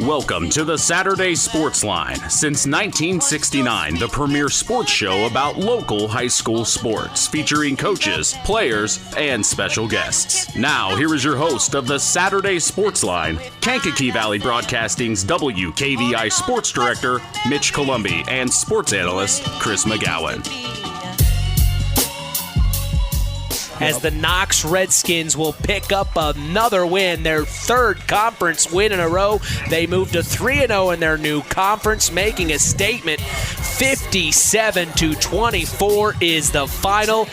Welcome to the Saturday Sports Line. Since 1969, the premier sports show about local high school sports, featuring coaches, players, and special guests. Now, here is your host of the Saturday Sports Line, Kankakee Valley Broadcasting's WKVI Sports Director, Mitch Columbi, and sports analyst, Chris McGowan. As the Knox Redskins will pick up another win, their third conference win in a row. They move to 3-0 in their new conference, making a statement. 57-24 is the final.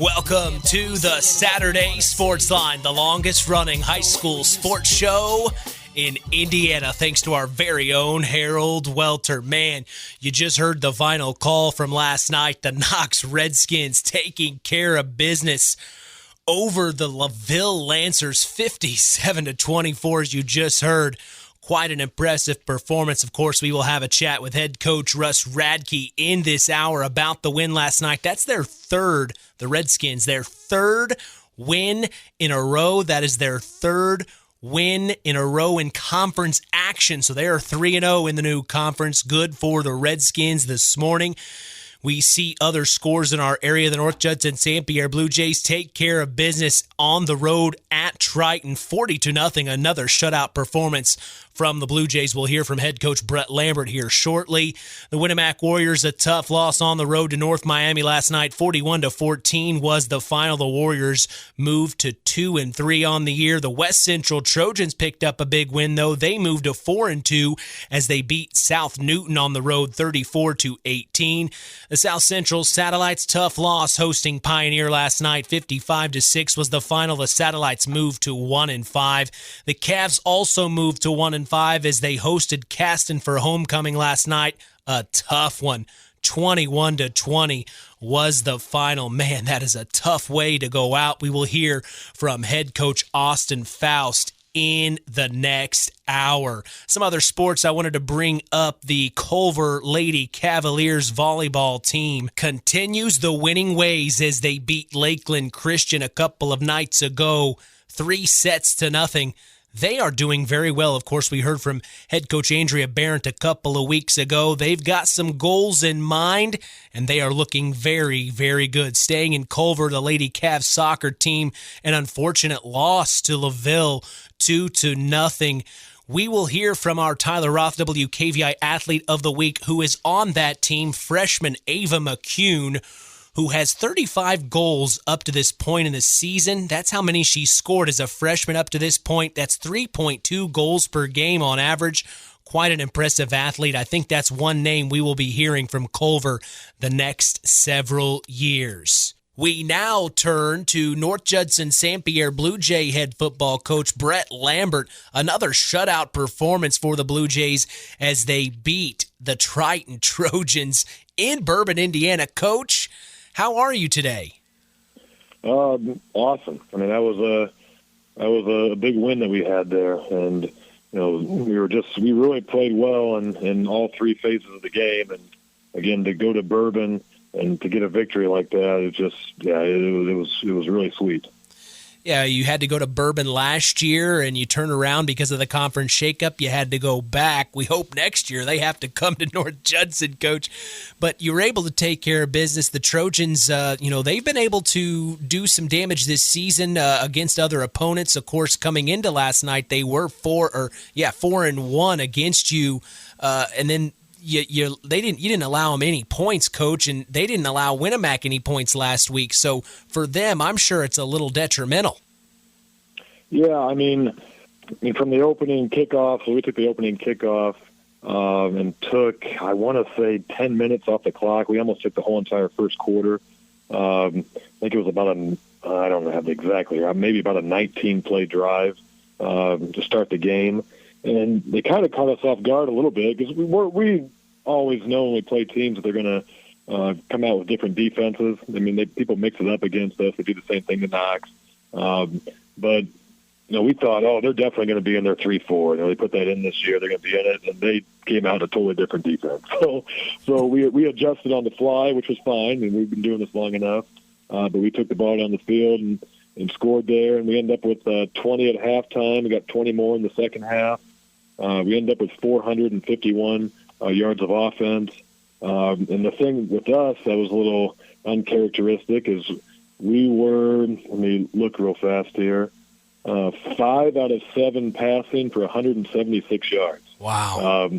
Welcome to the Saturday Sports Line, the longest-running high school sports show in Indiana, thanks to our very own Harold Welter. Man, you just heard the final call from last night. The Knox Redskins taking care of business over the LaVille Lancers, 57-24, as you just heard. Quite an impressive performance. Of course, we will have a chat with head coach Russ Radtke in this hour about the win last night. That's their third, the Redskins, their third win in a row. That is their third win in a row in conference action. So they are 3-0 in the new conference. Good for the Redskins this morning. We see other scores in our area. The North Judson-San Pierre Blue Jays take care of business on the road at Triton, 40-0. Another shutout performance from the Blue Jays. We'll hear from head coach Brett Lambert here shortly. The Winamac Warriors, a tough loss on the road to North Miami last night. 41-14 was the final. The Warriors moved to 2-3 on the year. The West Central Trojans picked up a big win, though. They moved to 4-2 as they beat South Newton on the road, 34-18. The South Central Satellites, tough loss hosting Pioneer last night. 55-6 was the final. The Satellites moved to 1-5. The Cavs also moved to 1-5 as they hosted Caston for homecoming last night. A tough one. 21-20 was the final. Man, that is a tough way to go out. We will hear from head coach Austin Foust in the next hour. Some other sports I wanted to bring up. The Culver Lady Cavaliers volleyball team continues the winning ways as they beat Lakeland Christian a couple of nights ago, 3-0. They are doing very well. Of course, we heard from head coach Andrea Barrett a couple of weeks ago. They've got some goals in mind, and they are looking very, very good. Staying in Culver, the Lady Cavs soccer team, an unfortunate loss to LaVille, 2-0. We will hear from our Tyler Roth WKVI Athlete of the Week, who is on that team, freshman Ava McCune, who has 35 goals up to this point in the season. That's how many she scored as a freshman up to this point. That's 3.2 goals per game on average. Quite an impressive athlete. I think that's one name we will be hearing from Culver the next several years. We now turn to North Judson-San Pierre Blue Jay head football coach Brett Lambert. Another shutout performance for the Blue Jays as they beat the Triton Trojans in Bourbon, Indiana. Coach, how are you today? Awesome. I mean, that was a big win that we had there, and we really played well in all three phases of the game. And again, to go to Bourbon and to get a victory like that, it was really sweet. Yeah, you had to go to Bourbon last year, and you turn around because of the conference shakeup. You had to go back. We hope next year they have to come to North Judson, Coach. But you were able to take care of business. The Trojans, they've been able to do some damage this season against other opponents. Of course, coming into last night, they were 4-1 against you, and then you didn't allow them any points, Coach, and they didn't allow Winamac any points last week. So for them, I'm sure it's a little detrimental. Yeah, I mean, from the opening kickoff, so we took the opening kickoff and took, I want to say, 10 minutes off the clock. We almost took the whole entire first quarter. I think it was about I don't have the exactly, maybe about a 19-play drive to start the game. And they kind of caught us off guard a little bit because we always know when we play teams that they're going to come out with different defenses. I mean, people mix it up against us. They do the same thing to Knox. But we thought, they're definitely going to be in their 3-4. They put that in this year. They're going to be in it, and they came out a totally different defense. So we adjusted on the fly, which was fine, and we've been doing this long enough. But we took the ball down the field and scored there, and we ended up with 20 at halftime. We got 20 more in the second half. We ended up with 451 yards of offense. And the thing with us that was a little uncharacteristic is we were, let me look real fast here, 5 out of 7 passing for 176 yards. Wow.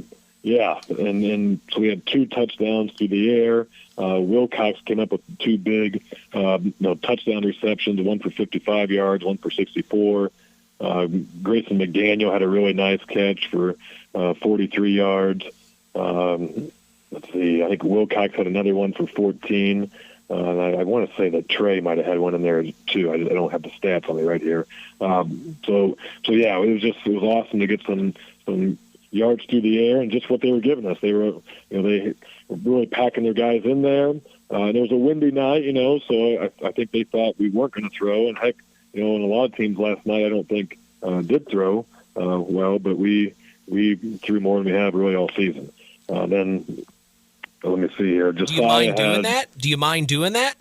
Yeah, and so we had 2 touchdowns through the air. Wilcox came up with 2 big touchdown receptions, one for 55 yards, one for 64. Grayson McDaniel had a really nice catch for 43 yards. Let's see, I think Wilcox had another one for 14. I want to say that Trey might have had one in there too. I don't have the stats on me right here. So yeah, it was awesome to get some yards through the air and just what they were giving us. They were they were really packing their guys in there. And it was a windy night, so I think they thought we weren't going to throw. And heck, and a lot of teams last night I don't think did throw well, but we threw more than we have really all season. Then let me see here. Do you mind doing that? Do you mind doing that?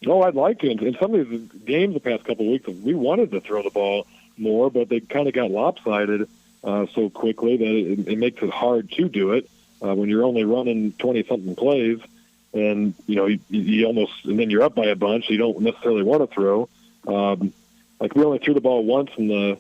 No, I'd like to. In some of these games the past couple of weeks, we wanted to throw the ball more, but they kind of got lopsided so quickly that it makes it hard to do it when you're only running 20-something plays, and you almost, and then you're up by a bunch. So you don't necessarily want to throw. Like we only threw the ball once in the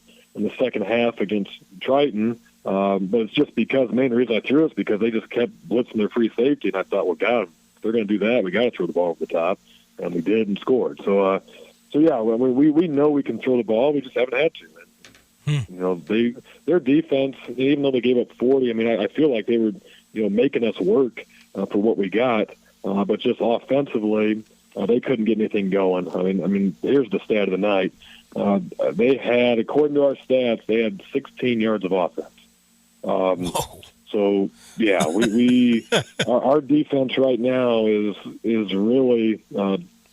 second half against Triton. But it's just because the main reason I threw is because they just kept blitzing their free safety, and I thought, well, God, if they're going to do that, we got to throw the ball over the top, and we did and scored. So yeah, we know we can throw the ball, we just haven't had to. And, their defense, even though they gave up 40, I mean, I feel like they were making us work for what we got, but just offensively, they couldn't get anything going. I mean, here's the stat of the night. They had, according to our stats, they had 16 yards of offense. So yeah, we our defense right now is really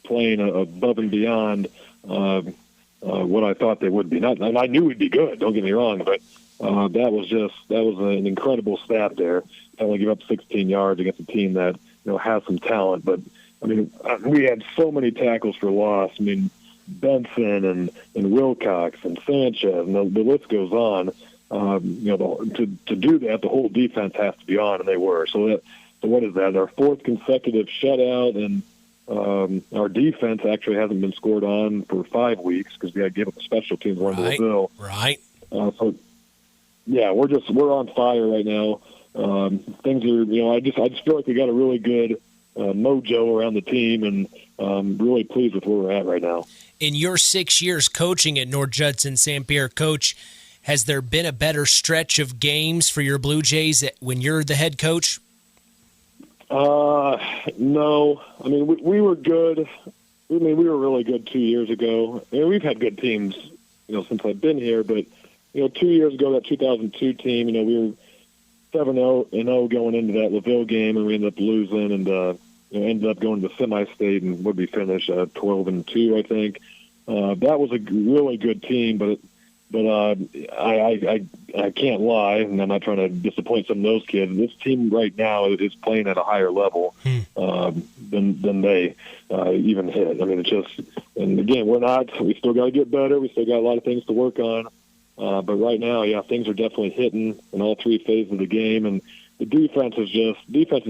playing above and beyond what I thought they would be. And I knew we'd be good. Don't get me wrong, but that was an incredible stat there. To only give up 16 yards against a team that has some talent. But I mean, we had so many tackles for loss. I mean, Benson and Wilcox and Sanchez, and the list goes on. To do that, the whole defense has to be on, and they were. So what is that? Our 4th consecutive shutout, and our defense actually hasn't been scored on for 5 weeks because we had to give up a special teams one to Laville. Right. So yeah, we're on fire right now. Things are, I just feel like we got a really good mojo around the team, and really pleased with where we're at right now. In your 6 years coaching at North Judson-San Pierre, Coach, has there been a better stretch of games for your Blue Jays when you're the head coach? No. I mean, we were good. I mean, we were really good 2 years ago. I mean, we've had good teams, since I've been here. But 2 years ago, that 2002 team, we were 7-0 going into that Laville game, and we ended up losing, and ended up going to the semi-state, and would be finished 12-2, I think. That was a really good team, but I can't lie, and I'm not trying to disappoint some of those kids. This team right now is playing at a higher level than they even hit. I mean, it's just, and again, we still got to get better. We still got a lot of things to work on. But right now, yeah, things are definitely hitting in all 3 phases of the game, and the defense is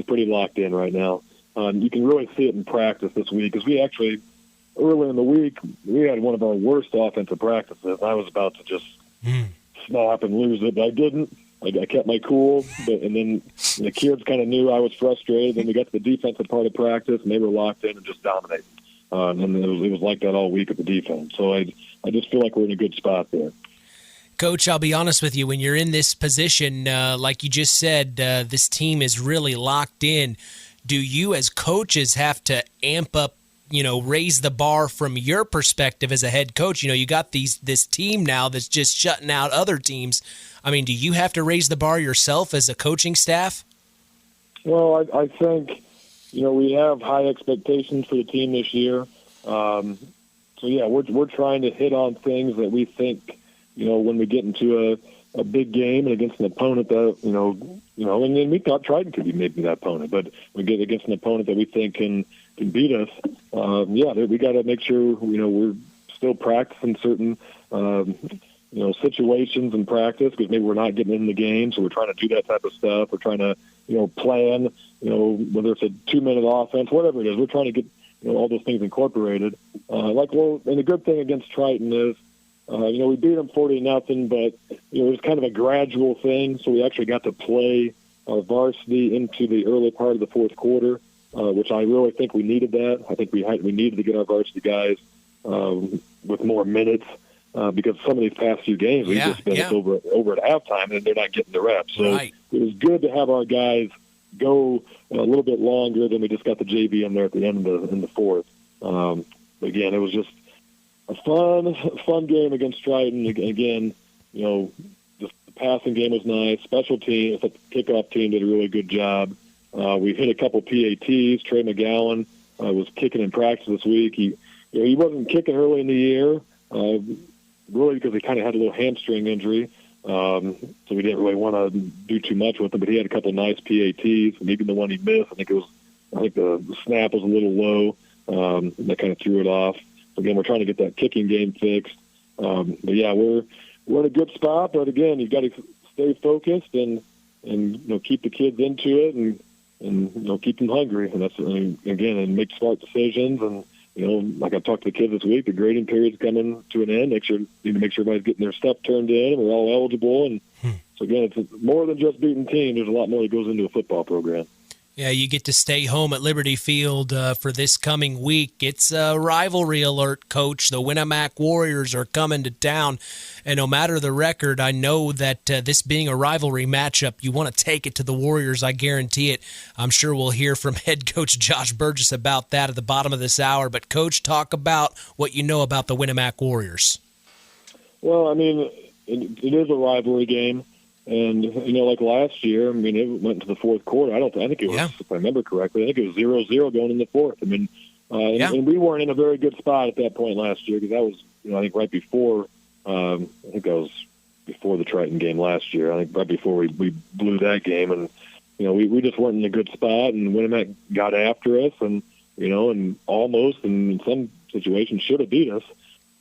pretty locked in right now. You can really see it in practice this week, because we actually, early in the week, we had one of our worst offensive practices. I was about to just snap and lose it, but I didn't. I kept my cool, and then the kids kind of knew I was frustrated. Then we got to the defensive part of practice, and they were locked in and just dominated. And it was like that all week at the defense. So I just feel like we're in a good spot there. Coach, I'll be honest with you. When you're in this position, like you just said, this team is really locked in. Do you as coaches have to amp up, raise the bar from your perspective as a head coach? You got this team now that's just shutting out other teams. I mean, do you have to raise the bar yourself as a coaching staff? Well, I think, we have high expectations for the team this year. So yeah, we're trying to hit on things that we think, when we get into a big game and against an opponent that, and then we thought Triton could be maybe that opponent, but we get against an opponent that we think can beat us. We got to make sure, we're still practicing certain situations in practice because maybe we're not getting in the game, so we're trying to do that type of stuff. We're trying to plan, whether it's a 2-minute offense, whatever it is. We're trying to get all those things incorporated. And the good thing against Triton is, we beat them 40-0, but it was kind of a gradual thing. So we actually got to play our varsity into the early part of the fourth quarter, which I really think we needed that. I think we needed to get our varsity guys with more minutes because some of these past few games we've just been over at halftime and they're not getting the reps. So it was good to have our guys go a little bit longer than we just got the JV in there at the end in the fourth. But again, it was just a fun game against Triton. Again, just the passing game was nice. Special team, the kickoff team did a really good job. We hit a couple PATs. Trey McGowan was kicking in practice this week. He wasn't kicking early in the year, really because he kind of had a little hamstring injury. So we didn't really want to do too much with him, but he had a couple nice PATs, and even the one he missed, I think the snap was a little low. That kind of threw it off. So again, we're trying to get that kicking game fixed. But yeah, we're in a good spot. But again, you've got to stay focused and keep the kids into it and keep them hungry. And that's and make smart decisions. And like I talked to the kids this week, the grading period's coming to an end. Need to make sure everybody's getting their stuff turned in, and we're all eligible. And so again, it's more than just beating teams. There's a lot more that goes into a football program. Yeah, you get to stay home at Liberty Field for this coming week. It's a rivalry alert, Coach. The Winamac Warriors are coming to town, and no matter the record, I know that this being a rivalry matchup, you want to take it to the Warriors. I guarantee it. I'm sure we'll hear from head coach Josh Burgess about that at the bottom of this hour. But, Coach, talk about what you know about the Winamac Warriors. Well, I mean, it is a rivalry game. And, like last year, I mean, it went to the fourth quarter. I think it was, if I remember correctly, I think it was 0-0 going in the fourth. I mean, and we weren't in a very good spot at that point last year because that was, I think right before, I think that was before the Triton game last year. I think right before we blew that game. And, we just weren't in a good spot, and Winamac got after us and almost, and in some situations, should have beat us.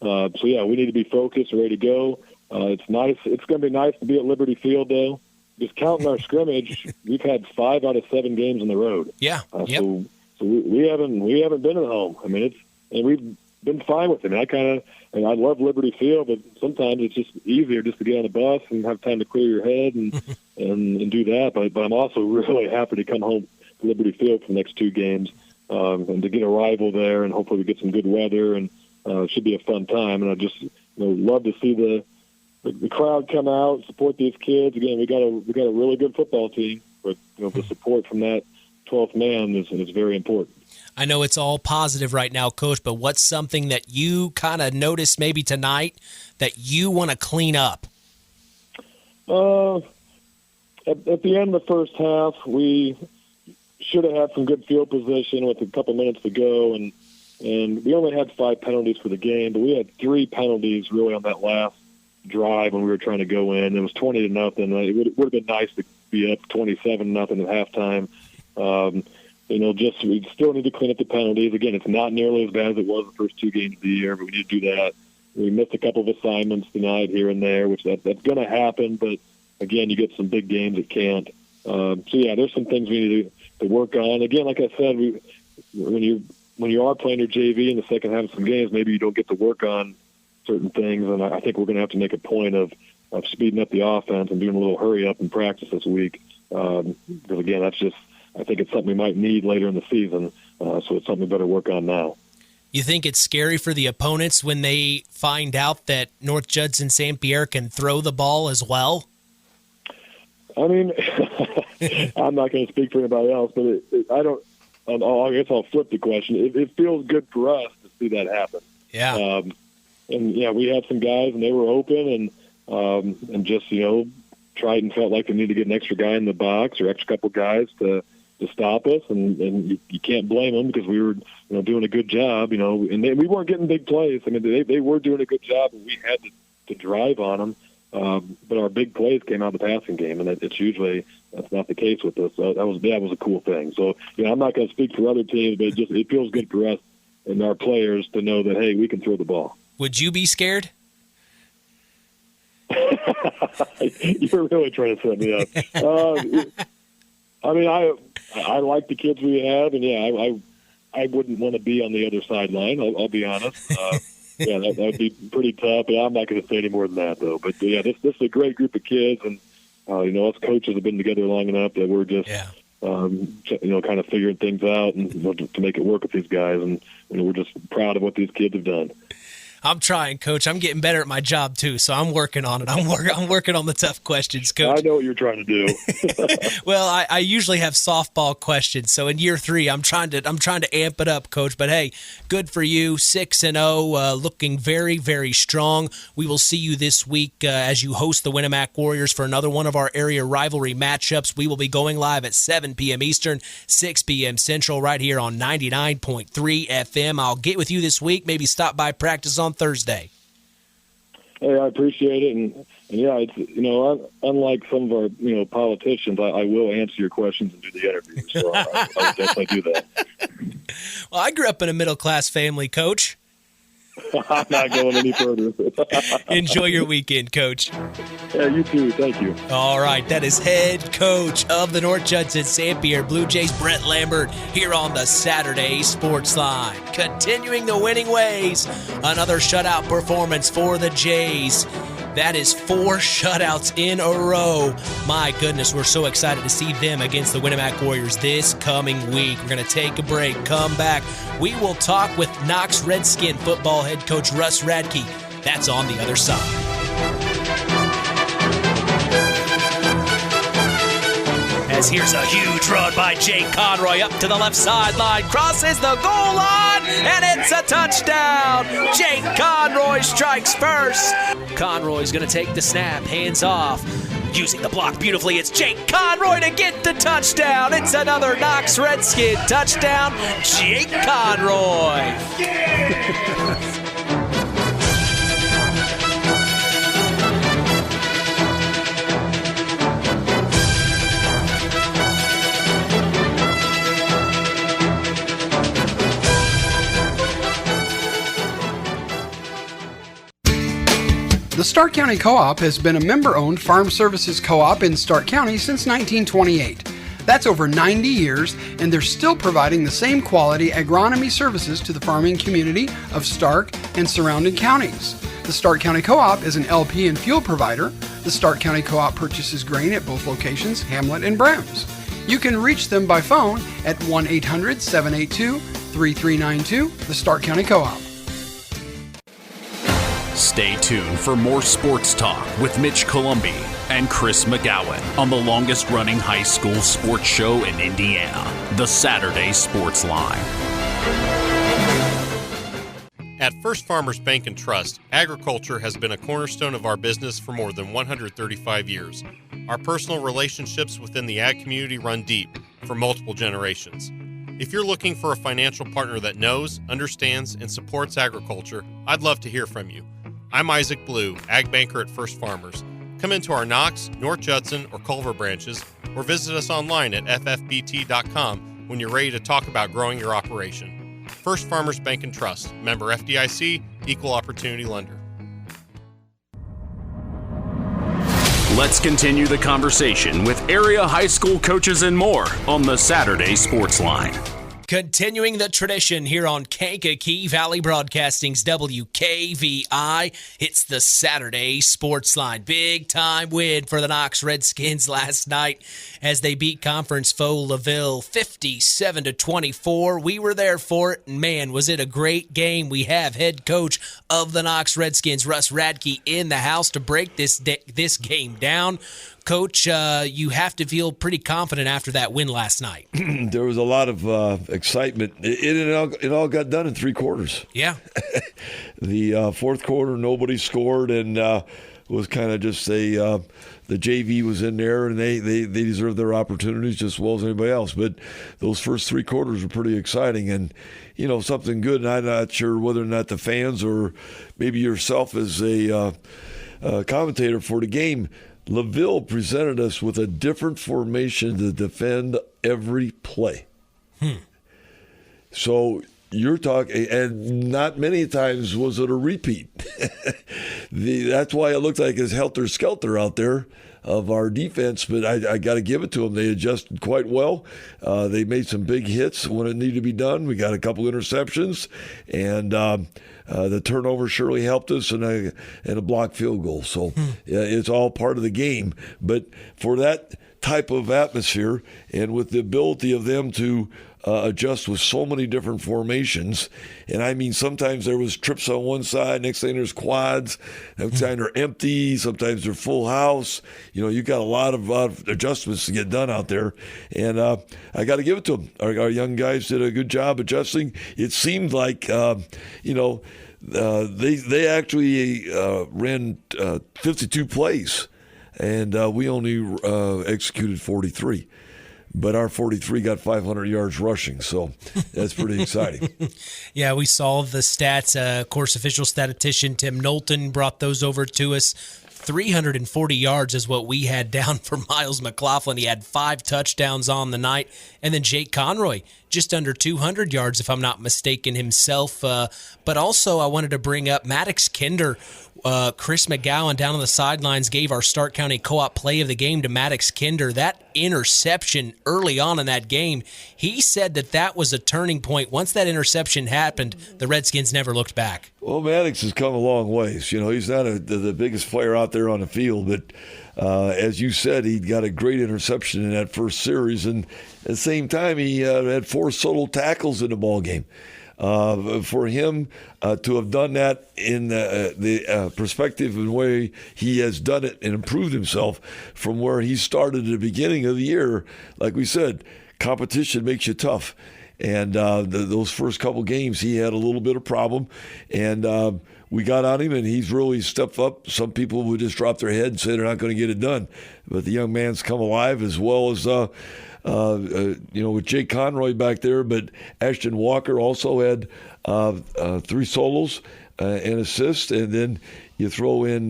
So, yeah, we need to be focused, ready to go. It's nice. It's going to be nice to be at Liberty Field, though. Just counting our scrimmage, we've had 5 out of 7 games on the road. Yeah. So we haven't been at home. I mean, we've been fine with it. I love Liberty Field, but sometimes it's just easier just to get on a bus and have time to clear your head and do that. But I'm also really happy to come home to Liberty Field for the next 2 games and to get a rival there, and hopefully we get some good weather, and it should be a fun time. And I just love to see the crowd come out, support these kids. Again, we got a really good football team, but the support from that 12th man is very important. I know it's all positive right now, Coach, but what's something that you kind of noticed maybe tonight that you want to clean up? At the end of the first half, we should have had some good field position with a couple minutes to go, and we only had 5 penalties for the game, but we had 3 penalties really on that last drive when we were trying to go in. It was 20-0. It would have been nice to be up 27-0 at halftime. We still need to clean up the penalties. Again, it's not nearly as bad as it was the first 2 games of the year, but we need to do that. We missed a couple of assignments tonight here and there, which that's going to happen. But again, you get some big games that can't. There's some things we need to work on. Again, like I said, when you are playing your JV in the second half of some games, maybe you don't get to work on certain things, and I think we're going to have to make a point of speeding up the offense and doing a little hurry up in practice this week. Because again, I think it's something we might need later in the season. So it's something we better work on now. You think it's scary for the opponents when they find out that North Judson-San Pierre can throw the ball as well? I mean, I'm not going to speak for anybody else, but I guess I'll flip the question. It feels good for us to see that happen. Yeah. We had some guys, and they were open, and just Triton felt like they needed to get an extra guy in the box or extra couple guys to stop us, and you can't blame them because we were doing a good job, and we weren't getting big plays. I mean, they were doing a good job, and we had to drive on them. But our big plays came out of the passing game, and that's not the case with us. So that was a cool thing. So I'm not going to speak for other teams, but it feels good for us and our players to know that, hey, we can throw the ball. Would you be scared? You're really trying to set me up. I mean, I like the kids we have, and yeah, I wouldn't want to be on the other sideline. I'll be honest. Yeah, that would be pretty tough. But I'm not going to say any more than that, though. But yeah, this is a great group of kids, and us coaches have been together long enough that we're just kind of figuring things out and to make it work with these guys, and we're just proud of what these kids have done. I'm trying, Coach. I'm getting better at my job too, so I'm working on it. I'm working on the tough questions, Coach. I know what you're trying to do. Well, I usually have softball questions, so in year 3, I'm trying to amp it up, Coach. But hey, good for you, 6-0, looking very, very strong. We will see you this week as you host the Winamac Warriors for another one of our area rivalry matchups. We will be going live at 7 p.m. Eastern, 6 p.m. Central, right here on 99.3 FM. I'll get with you this week. Maybe stop by practice on Thursday. Hey, I appreciate it, and yeah, it's unlike some of our politicians, I will answer your questions and do the interview. So I will definitely do that. Well, I grew up in a middle class family, Coach. I'm not going any further. Enjoy your weekend, Coach. Yeah, you too. Thank you. All right, that is head coach of the North Judson-San Pierre Blue Jays, Brett Lambert, here on the Saturday Sports Line. Continuing the winning ways, another shutout performance for the Jays. That is 4 shutouts in a row. My goodness, we're so excited to see them against the Winamac Warriors this coming week. We're going to take a break, come back. We will talk with Knox Redskin football head coach Russ Radtke. That's on the other side. As here's a huge run by Jake Conroy up to the left sideline, crosses the goal line, and it's a touchdown. Jake Conroy strikes first. Conroy's going to take the snap, hands off. Using the block beautifully, it's Jake Conroy to get the touchdown. It's another Knox Redskin touchdown. Jake Conroy. The Stark County Co-op has been a member-owned farm services co-op in Stark County since 1928. That's over 90 years, and they're still providing the same quality agronomy services to the farming community of Stark and surrounding counties. The Stark County Co-op is an LP and fuel provider. The Stark County Co-op purchases grain at both locations, Hamlet and Brems. You can reach them by phone at 1-800-782-3392, the Stark County Co-op. Stay tuned for more sports talk with Mitch Columbi and Chris McGowan on the longest-running high school sports show in Indiana, the Saturday Sports Line. At First Farmers Bank and Trust, agriculture has been a cornerstone of our business for more than 135 years. Our personal relationships within the ag community run deep for multiple generations. If you're looking for a financial partner that knows, understands, and supports agriculture, I'd love to hear from you. I'm Isaac Blue, Ag Banker at First Farmers. Come into our Knox, North Judson, or Culver branches, or visit us online at ffbt.com when you're ready to talk about growing your operation. First Farmers Bank and Trust, member FDIC, equal opportunity lender. Let's continue the conversation with area high school coaches and more on the Saturday Sports Line. Continuing the tradition here on Kankakee Valley Broadcasting's WKVI, it's the Saturday Sports Line. Big time win for the Knox Redskins last night as they beat conference foe LaVille 57-24. We were there for it, and man, was it a great game. We have head coach of the Knox Redskins, Russ Radtke, in the house to break this game down. Coach, you have to feel pretty confident after that win last night. There was a lot of excitement. It all got done in 3 quarters. Yeah. The fourth quarter, nobody scored, and was kind of just the JV was in there, and they deserved their opportunities just as well as anybody else. But those first 3 quarters were pretty exciting, and something good. And I'm not sure whether or not the fans or maybe yourself as a commentator for the game. LaVille presented us with a different formation to defend every play. So you're talking, and not many times was it a repeat. That's why it looked like it's helter-skelter out there of our defense, but I got to give it to them. They adjusted quite well. They made some big hits when it needed to be done. We got a couple interceptions, and the turnover surely helped us, and a blocked field goal. So it's all part of the game. But for that type of atmosphere, and with the ability of them to adjust with so many different formations. And I mean, sometimes there was trips on one side, next thing there's quads, next time they're empty, sometimes they're full house. You got a lot of adjustments to get done out there. And I got to give it to them. Our young guys did a good job adjusting. It seemed like, they actually ran 52 plays, and we only executed 43. But our 43 got 500 yards rushing, so that's pretty exciting. Yeah, we saw the stats. Of course, official statistician Tim Knowlton brought those over to us. 340 yards is what we had down for Miles McLaughlin. He had 5 touchdowns on the night. And then Jake Conroy, just under 200 yards, if I'm not mistaken, himself. But also I wanted to bring up Maddox Kinder. Chris McGowan down on the sidelines gave our Stark County Co-op play of the game to Maddox Kinder. That interception early on in that game, he said that was a turning point. Once that interception happened, the Redskins never looked back. Well, Maddox has come a long ways. He's not the biggest player out there on the field, but as you said, he got a great interception in that first series, and at the same time, he had 4 solo tackles in the ball game. For him to have done that in the perspective and way he has done it and improved himself from where he started at the beginning of the year, like we said, competition makes you tough. And those first couple games, he had a little bit of problem, and we got on him, and he's really stepped up. Some people would just drop their head and say they're not going to get it done, but the young man's come alive, as well as with Jake Conroy back there. But Ashton Walker also had 3 solos and assists, and then you throw in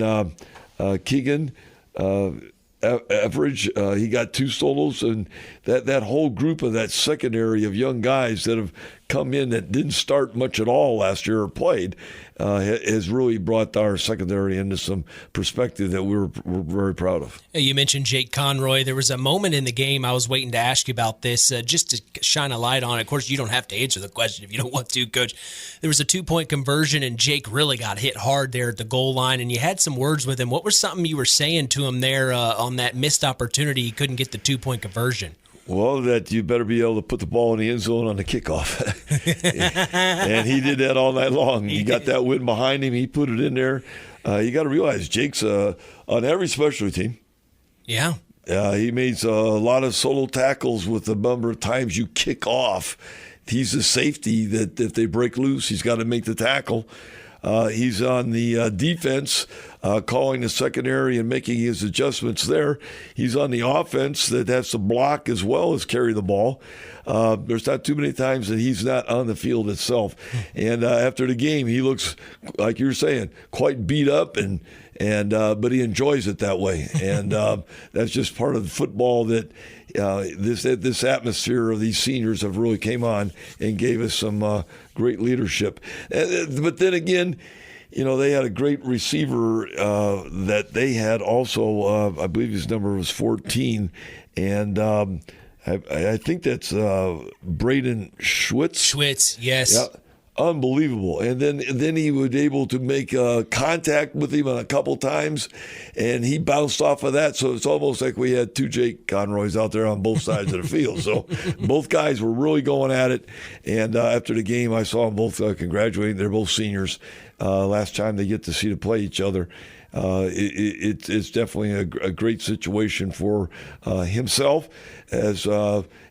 Keegan Average. He got 2 solos, and that whole group of that secondary of young guys that have come in that didn't start much at all last year or played has really brought our secondary into some perspective that we're very proud of. You mentioned Jake Conroy. There was a moment in the game I was waiting to ask you about this, just to shine a light on it. Of course, you don't have to answer the question if you don't want to, Coach. There was a 2-point conversion, and Jake really got hit hard there at the goal line, and you had some words with him. What was something you were saying to him there on that missed opportunity? He couldn't get the 2-point conversion. Well, that you better be able to put the ball in the end zone on the kickoff. And he did that all night long. He got that wind behind him. He put it in there. You got to realize Jake's on every specialty team. Yeah. He made a lot of solo tackles with the number of times you kick off. He's the safety that if they break loose, he's got to make the tackle. He's on the defense, calling the secondary and making his adjustments there. He's on the offense that has to block as well as carry the ball. There's not too many times that he's not on the field itself. And after the game, he looks, like you're saying, quite beat up, but he enjoys it that way. And that's just part of the football that this atmosphere of these seniors have really came on and gave us some great leadership. But then again, they had a great receiver that they had also. I believe his number was 14, and I think that's Braden Schwitz. Schwitz, yes. Yeah. Unbelievable. And then he was able to make contact with him a couple times, and he bounced off of that. So it's almost like we had 2 Jake Conroys out there on both sides of the field. So both guys were really going at it. And after the game, I saw them both congratulating. They're both seniors. Last time they get to see to play each other. It's definitely a great situation for himself. And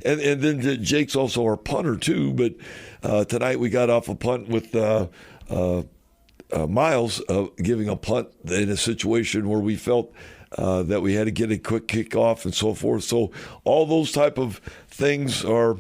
then Jake's also our punter too. But tonight we got off a punt with Miles giving a punt in a situation where we felt that we had to get a quick kickoff and so forth. So all those type of things are,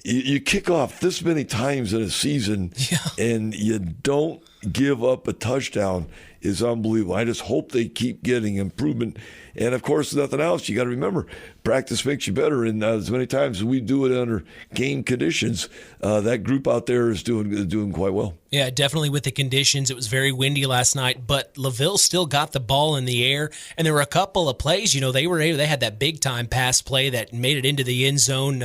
you kick off this many times in a season and you don't give up a touchdown is unbelievable. I just hope they keep getting improvement. And, of course, nothing else. You got to remember, practice makes you better. And as many times as we do it under game conditions, that group out there is doing quite well. Yeah, definitely with the conditions. It was very windy last night, but LaVille still got the ball in the air. And there were a couple of plays, they had that big-time pass play that made it into the end zone.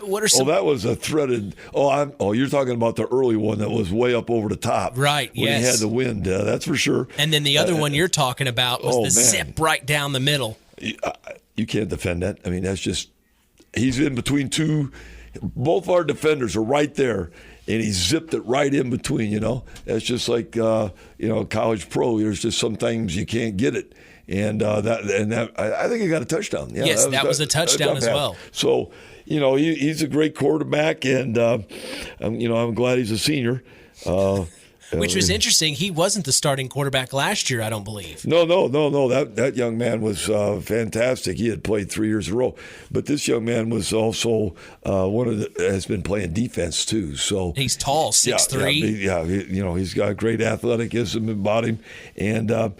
What are some? That was a threaded. You're talking about the early one that was way up over the top. Right. When he had the wind. That's for sure. And then the other one you're talking about was the zip right down the middle. You can't defend that. I mean, that's just he's in between two. Both our defenders are right there, and he zipped it right in between. That's just like college pro. There's just some things you can't get it. And I think he got a touchdown. Yeah, yes, that was a touchdown as well. So, he's a great quarterback, and I'm glad he's a senior. Which was interesting. He wasn't the starting quarterback last year, I don't believe. No. That young man was fantastic. He had played 3 years in a row, but this young man was also has been playing defense too. So he's tall, 6'3". Yeah, he's got great athleticism about him, and.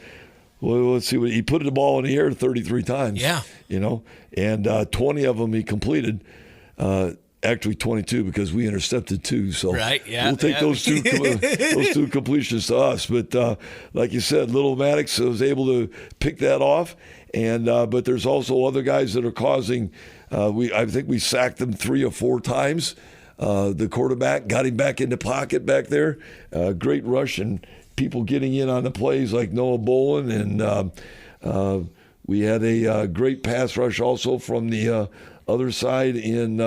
Let's see he put the ball in the air 33 times. Yeah. And 20 of them he completed. Actually 22 because we intercepted 2. So right, yeah, we'll take those two completions to us. But like you said, Little Maddox was able to pick that off. And but there's also other guys that are causing. I think we sacked them 3 or 4 times. The quarterback got him back in the pocket back there. Great rush and people getting in on the plays like Noah Bolin, and we had a great pass rush also from the other side in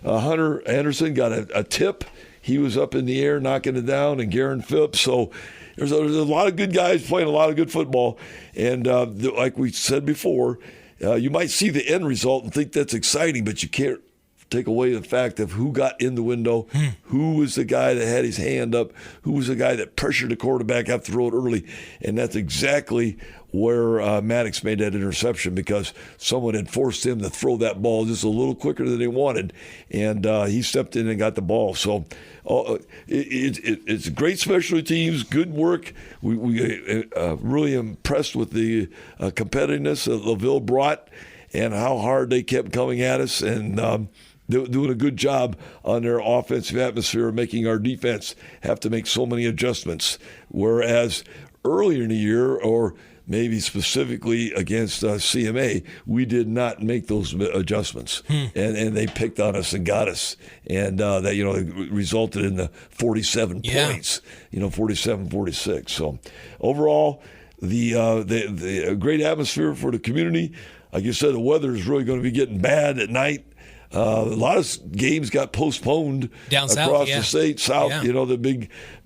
Hunter Anderson got a tip. He was up in the air knocking it down, and Garen Phipps. So there's a lot of good guys playing a lot of good football. And like we said before, you might see the end result and think that's exciting, but you can't take away the fact of who got in the window, who was the guy that had his hand up, who was the guy that pressured the quarterback after throw it early. And that's exactly where Maddox made that interception, because someone had forced him to throw that ball just a little quicker than he wanted, and he stepped in and got the ball. So it's great special teams, good work. We really impressed with the competitiveness that LaVille brought and how hard they kept coming at us, and doing a good job on their offensive atmosphere, making our defense have to make so many adjustments. Whereas earlier in the year, or maybe specifically against CMA, we did not make those adjustments, and they picked on us and got us, and that resulted in the 47 points, 47-46. So overall, the great atmosphere for the community. Like you said, the weather is really going to be getting bad at night. A lot of games got postponed down across the state, south. Yeah. The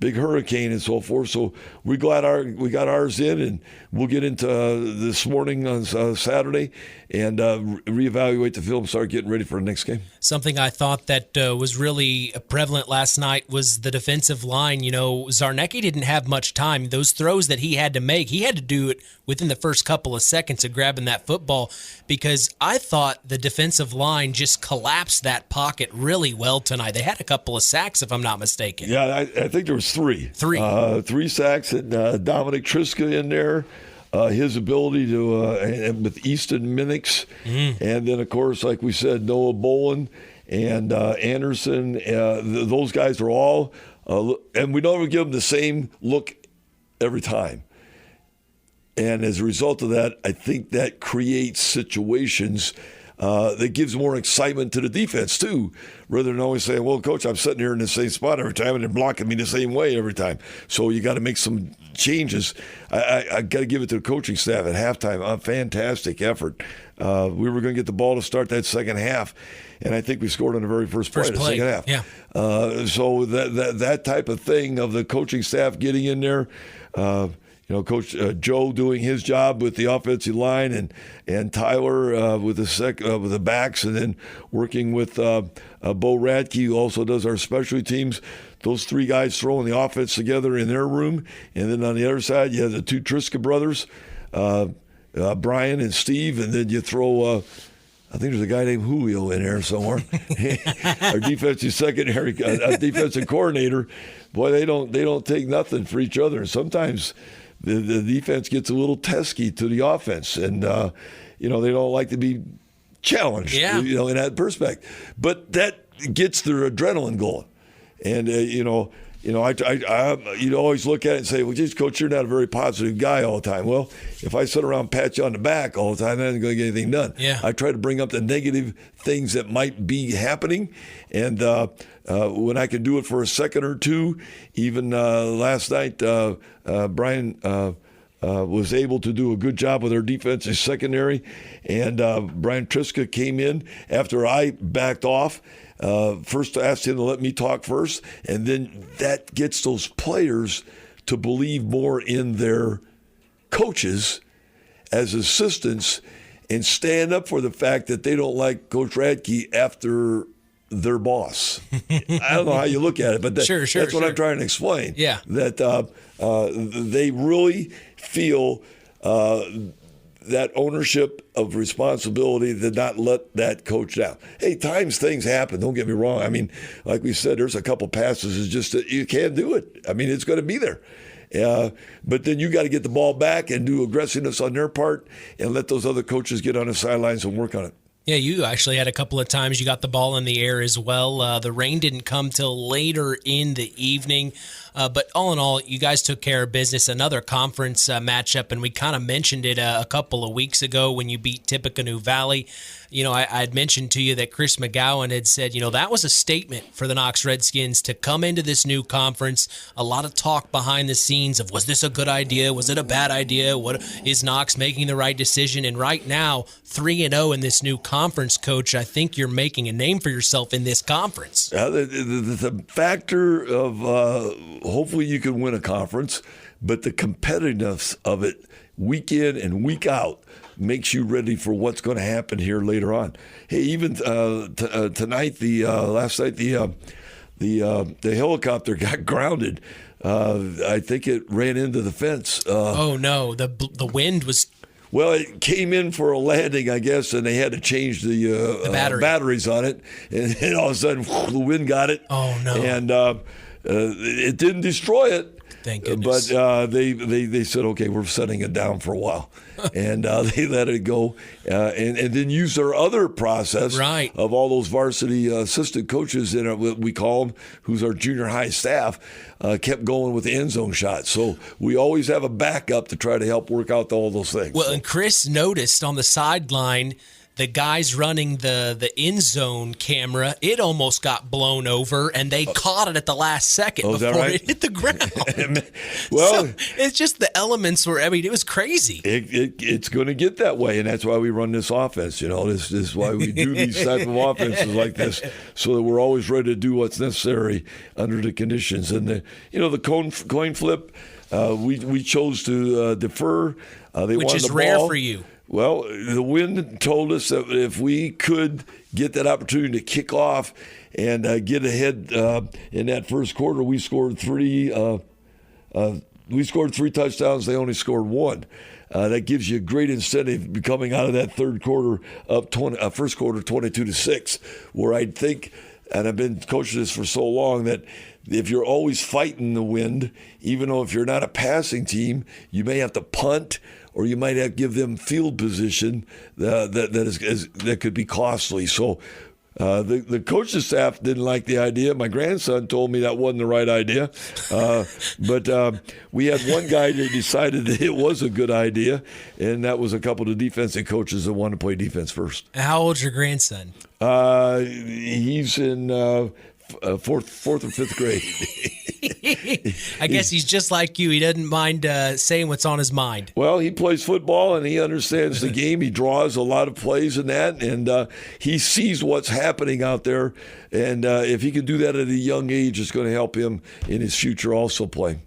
big hurricane and so forth. So we got ours in, and we'll get into this morning on Saturday and reevaluate the film, start getting ready for the next game. Something I thought that was really prevalent last night was the defensive line. Zarnecki didn't have much time. Those throws that he had to make, he had to do it within the first couple of seconds of grabbing that football, because I thought the defensive line just collapsed that pocket really well tonight. They had a couple of sacks, if I'm not mistaken. Yeah, I think there was 3. 3 sacks, and Dominic Triska in there. His ability to, and with Easton Minix, and then, of course, like we said, Noah Bolin and Anderson. Those guys are all, and we don't give them the same look every time. And as a result of that, I think that creates situations that gives more excitement to the defense, too, rather than always saying, well, Coach, I'm sitting here in the same spot every time and they're blocking me the same way every time. So you got to make some changes. I got to give it to the coaching staff at halftime. A fantastic effort. We were going to get the ball to start that second half, and I think we scored on the very first play of the second half. Yeah. So that type of thing of the coaching staff getting in there, Coach Joe doing his job with the offensive line, and Tyler with the backs, and then working with Bo Radtke, who also does our specialty teams. Those 3 guys throwing the offense together in their room, and then on the other side you have the 2 Triska brothers, Brian and Steve, and then you throw I think there's a guy named Julio in there somewhere. Our defensive secondary, defensive coordinator. Boy, they don't take nothing for each other. And sometimes the defense gets a little tesky to the offense, and they don't like to be challenged. Yeah. In that perspective. But that gets their adrenaline going, and I always look at it and say, well, geez, Coach, you're not a very positive guy all the time. Well, if I sit around and pat you on the back all the time, I ain't going to get anything done. Yeah. I try to bring up the negative things that might be happening, and when I can do it for a second or two, even last night, Brian was able to do a good job with our defensive secondary, and Brian Triska came in after I backed off. First asked him to let me talk first, and then that gets those players to believe more in their coaches as assistants and stand up for the fact that they don't like Coach Radtke after their boss. I don't know how you look at it, but that's what I'm trying to explain. Yeah. That they really feel that ownership of responsibility to not let that coach down. Hey, times things happen. Don't get me wrong. I mean, like we said, there's a couple passes. It's just that you can't do it. I mean, it's going to be there. But then you got to get the ball back and do aggressiveness on their part and let those other coaches get on the sidelines and work on it. Yeah, you actually had a couple of times you got the ball in the air as well. The rain didn't come till later in the evening. But all in all, you guys took care of business. Another conference matchup, and we kind of mentioned it a couple of weeks ago when you beat Tippecanoe Valley. I had mentioned to you that Chris McGowan had said, that was a statement for the Knox Redskins to come into this new conference. A lot of talk behind the scenes of, was this a good idea? Was it a bad idea? What is Knox making the right decision? And right now, 3-0 in this new conference, Coach, I think you're making a name for yourself in this conference. The factor of hopefully you can win a conference, but the competitiveness of it week in and week out makes you ready for what's going to happen here later on. Hey, even tonight, last night, the helicopter got grounded. I think it ran into the fence. Oh no, the wind was. Well, it came in for a landing, I guess, and they had to change the batteries on it, and all of a sudden, the wind got it. Oh no! And it didn't destroy it. Thank goodness. But they said, okay, we're setting it down for a while. And they let it go. And then use their other process of all those varsity assistant coaches, we call them, who's our junior high staff, kept going with the end zone shots. So we always have a backup to try to help work out all those things. Well, and Chris noticed on the sideline, the guys running the end zone camera, it almost got blown over, and they caught it at the last second before it hit the ground. Well, so it's just the elements were, it was crazy. It's going to get that way, and that's why we run this offense. This is why we do these type of offenses like this, so that we're always ready to do what's necessary under the conditions. And the coin flip, we chose to defer. Which is rare for you. Well, the wind told us that if we could get that opportunity to kick off and get ahead in that first quarter, we scored three touchdowns. They only scored one. That gives you a great incentive coming out of that third quarter up first quarter 22-6, where I think, and I've been coaching this for so long, that if you're always fighting the wind, even though if you're not a passing team, you may have to punt, or you might have to give them field position that could be costly. So the coaching staff didn't like the idea. My grandson told me that wasn't the right idea. But we had one guy that decided that it was a good idea, and that was a couple of defensive coaches that wanted to play defense first. How old's your grandson? He's in fourth or fifth grade. I guess he's just like you. He doesn't mind saying what's on his mind. Well, he plays football and he understands the game. He draws a lot of plays in that, and he sees what's happening out there. And if he can do that at a young age, it's going to help him in his future also playing.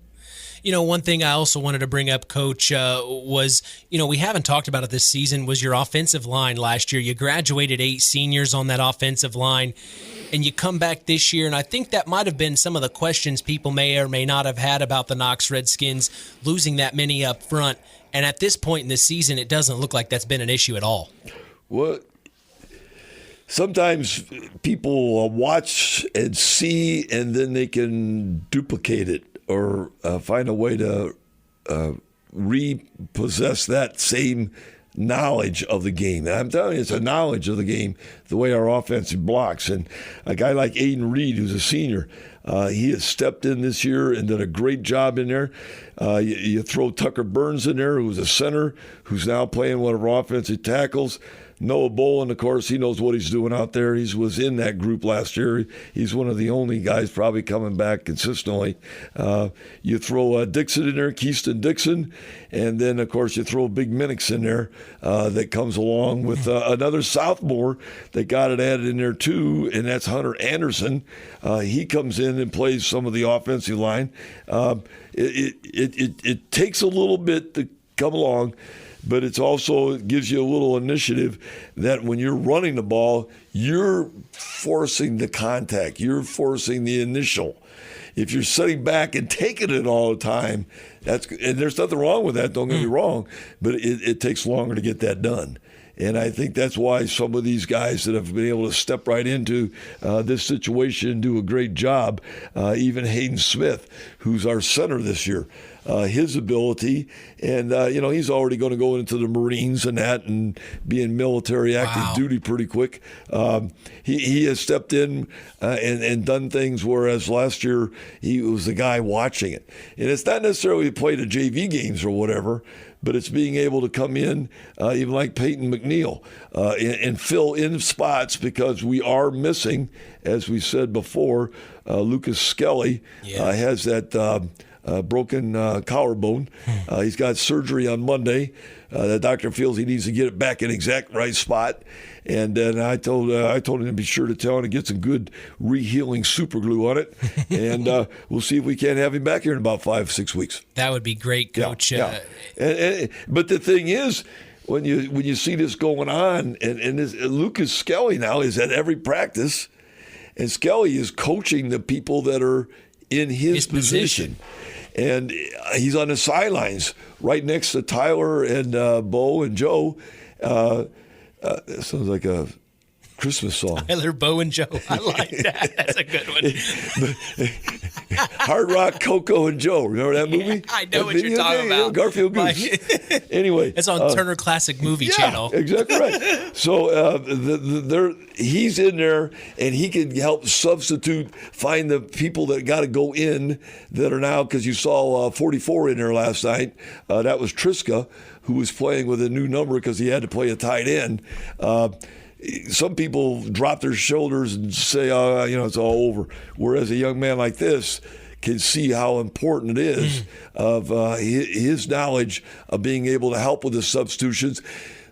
One thing I also wanted to bring up, Coach, was, we haven't talked about it this season, was your offensive line last year. You graduated 8 seniors on that offensive line, and you come back this year, and I think that might have been some of the questions people may or may not have had about the Knox Redskins losing that many up front. And at this point in the season, it doesn't look like that's been an issue at all. Well, sometimes people watch and see, and then they can duplicate it or find a way to repossess that same knowledge of the game. And I'm telling you, it's a knowledge of the game, the way our offense blocks. And a guy like Aiden Reed, who's a senior, he has stepped in this year and done a great job in there. You throw Tucker Burns in there, who's a center, who's now playing one of our offensive tackles. Noah Bolin, of course, he knows what he's doing out there. He was in that group last year. He's one of the only guys probably coming back consistently. You throw Dixon in there, Keyston Dixon, and then, of course, you throw Big Minix in there that comes along with another sophomore that got it added in there too, and that's Hunter Anderson. He comes in and plays some of the offensive line. It takes a little bit to come along, but it gives you a little initiative that when you're running the ball, you're forcing the contact. You're forcing the initial. If you're sitting back and taking it all the time, and there's nothing wrong with that, don't get me wrong, but it takes longer to get that done. And I think that's why some of these guys that have been able to step right into this situation and do a great job, even Hayden Smith, who's our center this year, his ability, and he's already going to go into the Marines and be in military active duty pretty quick. He has stepped in and done things, whereas last year he was the guy watching it. And it's not necessarily play the JV games or whatever, but it's being able to come in, even like Peyton McNeil, and fill in spots, because we are missing, as we said before, Lucas Skelly has that broken collarbone. He's got surgery on Monday. The doctor feels he needs to get it back in exact right spot. And then I told him to be sure to tell him to get some good re-healing super glue on it. And we'll see if we can't have him back here in about 5-6 weeks. That would be great, Coach. Yeah. But the thing is, when you see this going on, and Lucas Skelly now is at every practice, and Skelly is coaching the people that are in his position. And he's on the sidelines right next to Tyler and Bo and Joe. It sounds like a Christmas song. Tyler, Bo, and Joe. I like that. That's a good one. Hard Rock, Coco, and Joe. Remember that movie? I know what you're talking about. Garfield Goose. Anyway. It's on Turner Classic Movie Channel. Exactly right. So he's in there, and he can help substitute, find the people that got to go in that are now, because you saw 44 in there last night. That was Triska, who was playing with a new number because he had to play a tight end. Some people drop their shoulders and say, it's all over. Whereas a young man like this can see how important it is of his knowledge of being able to help with the substitutions.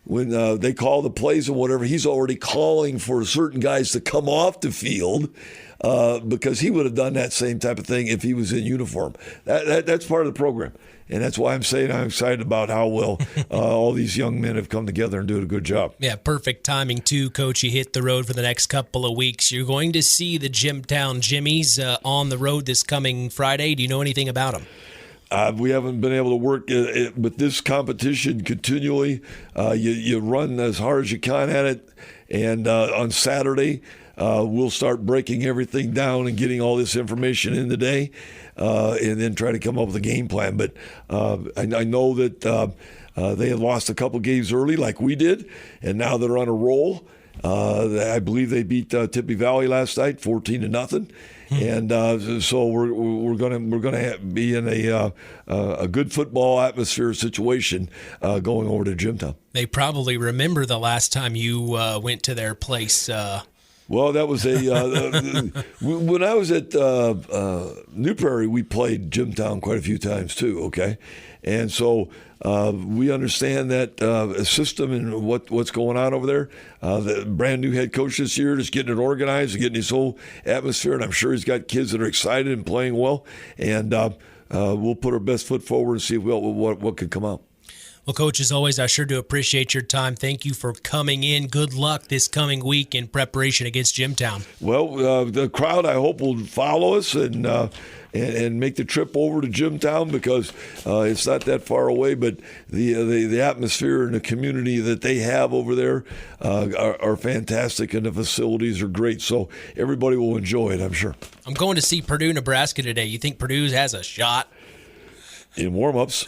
When they call the plays and whatever, he's already calling for certain guys to come off the field because he would have done that same type of thing if he was in uniform. That's part of the program. And that's why I'm saying I'm excited about how well all these young men have come together and doing a good job. Yeah, perfect timing, too, Coach. You hit the road for the next couple of weeks. You're going to see the Jimtown Jimmies on the road this coming Friday. Do you know anything about them? We haven't been able to work with this competition continually. You run as hard as you can at it. And on Saturday, we'll start breaking everything down and getting all this information in today. And then try to come up with a game plan. But I know that they had lost a couple games early like we did, and now they're on a roll. I believe they beat Tippy Valley last night, 14-0. And so we're gonna be in a good football atmosphere situation going over to Jimtown. They probably remember the last time you went to their place. Well, that was when I was at New Prairie, we played Jimtown quite a few times too, okay? And so we understand that system and what's going on over there. The brand new head coach this year is getting it organized and getting his whole atmosphere, and I'm sure he's got kids that are excited and playing well. And we'll put our best foot forward and see what could come out. Well, Coach, as always, I sure do appreciate your time. Thank you for coming in. Good luck this coming week in preparation against Jimtown. Well, the crowd, I hope, will follow us and make the trip over to Jimtown because it's not that far away. But the atmosphere and the community that they have over there are fantastic, and the facilities are great. So everybody will enjoy it, I'm sure. I'm going to see Purdue, Nebraska today. You think Purdue has a shot? In warm-ups.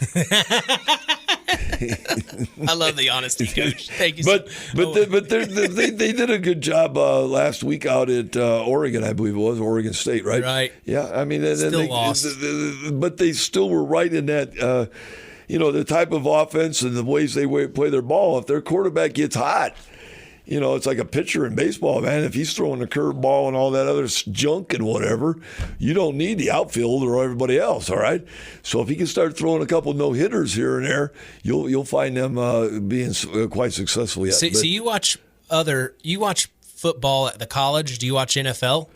I love the honesty, Coach. Thank you. But they did a good job last week out at Oregon, I believe it was Oregon State, right? Right. Yeah, I mean, Still lost. But they still were right in that. The type of offense and the ways they play their ball. If their quarterback gets hot. It's like a pitcher in baseball, man. If he's throwing a curveball and all that other junk and whatever, you don't need the outfield or everybody else, all right? So if he can start throwing a couple no-hitters here and there, you'll find them being quite successful yet. So you watch football at the college. Do you watch NFL?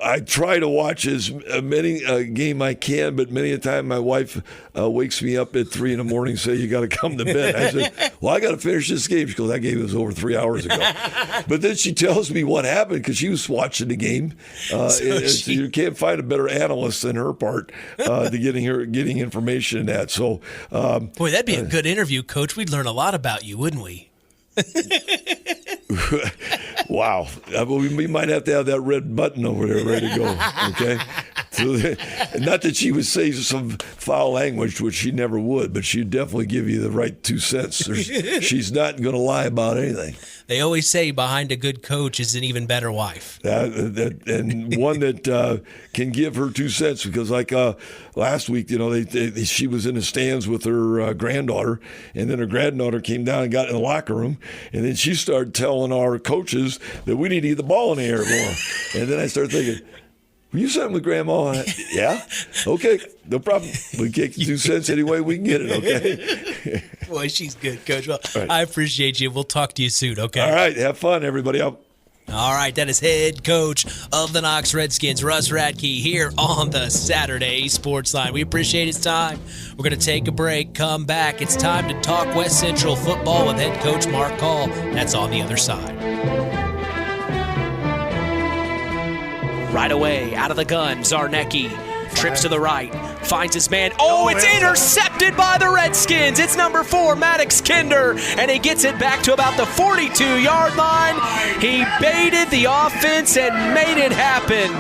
I try to watch as many game I can, but many a time my wife wakes me up at 3 a.m. and say, "You got to come to bed." I said, "Well, I got to finish this game because that game was over 3 hours ago." But then she tells me what happened because she was watching the game. You can't find a better analyst than her part to getting information in that. So, boy, that'd be a good interview, Coach. We'd learn a lot about you, wouldn't we? Wow. We might have to have that red button over there ready to go, okay? So, not that she would say some foul language, which she never would, but she'd definitely give you the right 2 cents. She's not going to lie about anything. They always say behind a good coach is an even better wife. And one that can give her 2 cents because like last week, she was in the stands with her granddaughter, and then her granddaughter came down and got in the locker room, and then she started telling our coaches that we need to get the ball in the air more. And then I started thinking, were you sitting with Grandma? Yeah? Okay, no problem. We take 2 cents any way we can get it, okay? Boy, she's good, Coach. Well, right. I appreciate you. We'll talk to you soon, okay? All right, have fun, everybody. All right, that is head coach of the Knox Redskins, Russ Radtke, here on the Saturday Sports Line. We appreciate his time. We're going to take a break, come back. It's time to talk West Central football with head coach Marc. That's on the other side. Right away, out of the gun, Zarnecki trips to the right, finds his man. Oh, it's intercepted by the Redskins. It's number 4, Maddox Kinder, and he gets it back to about the 42-yard line. He baited the offense and made it happen.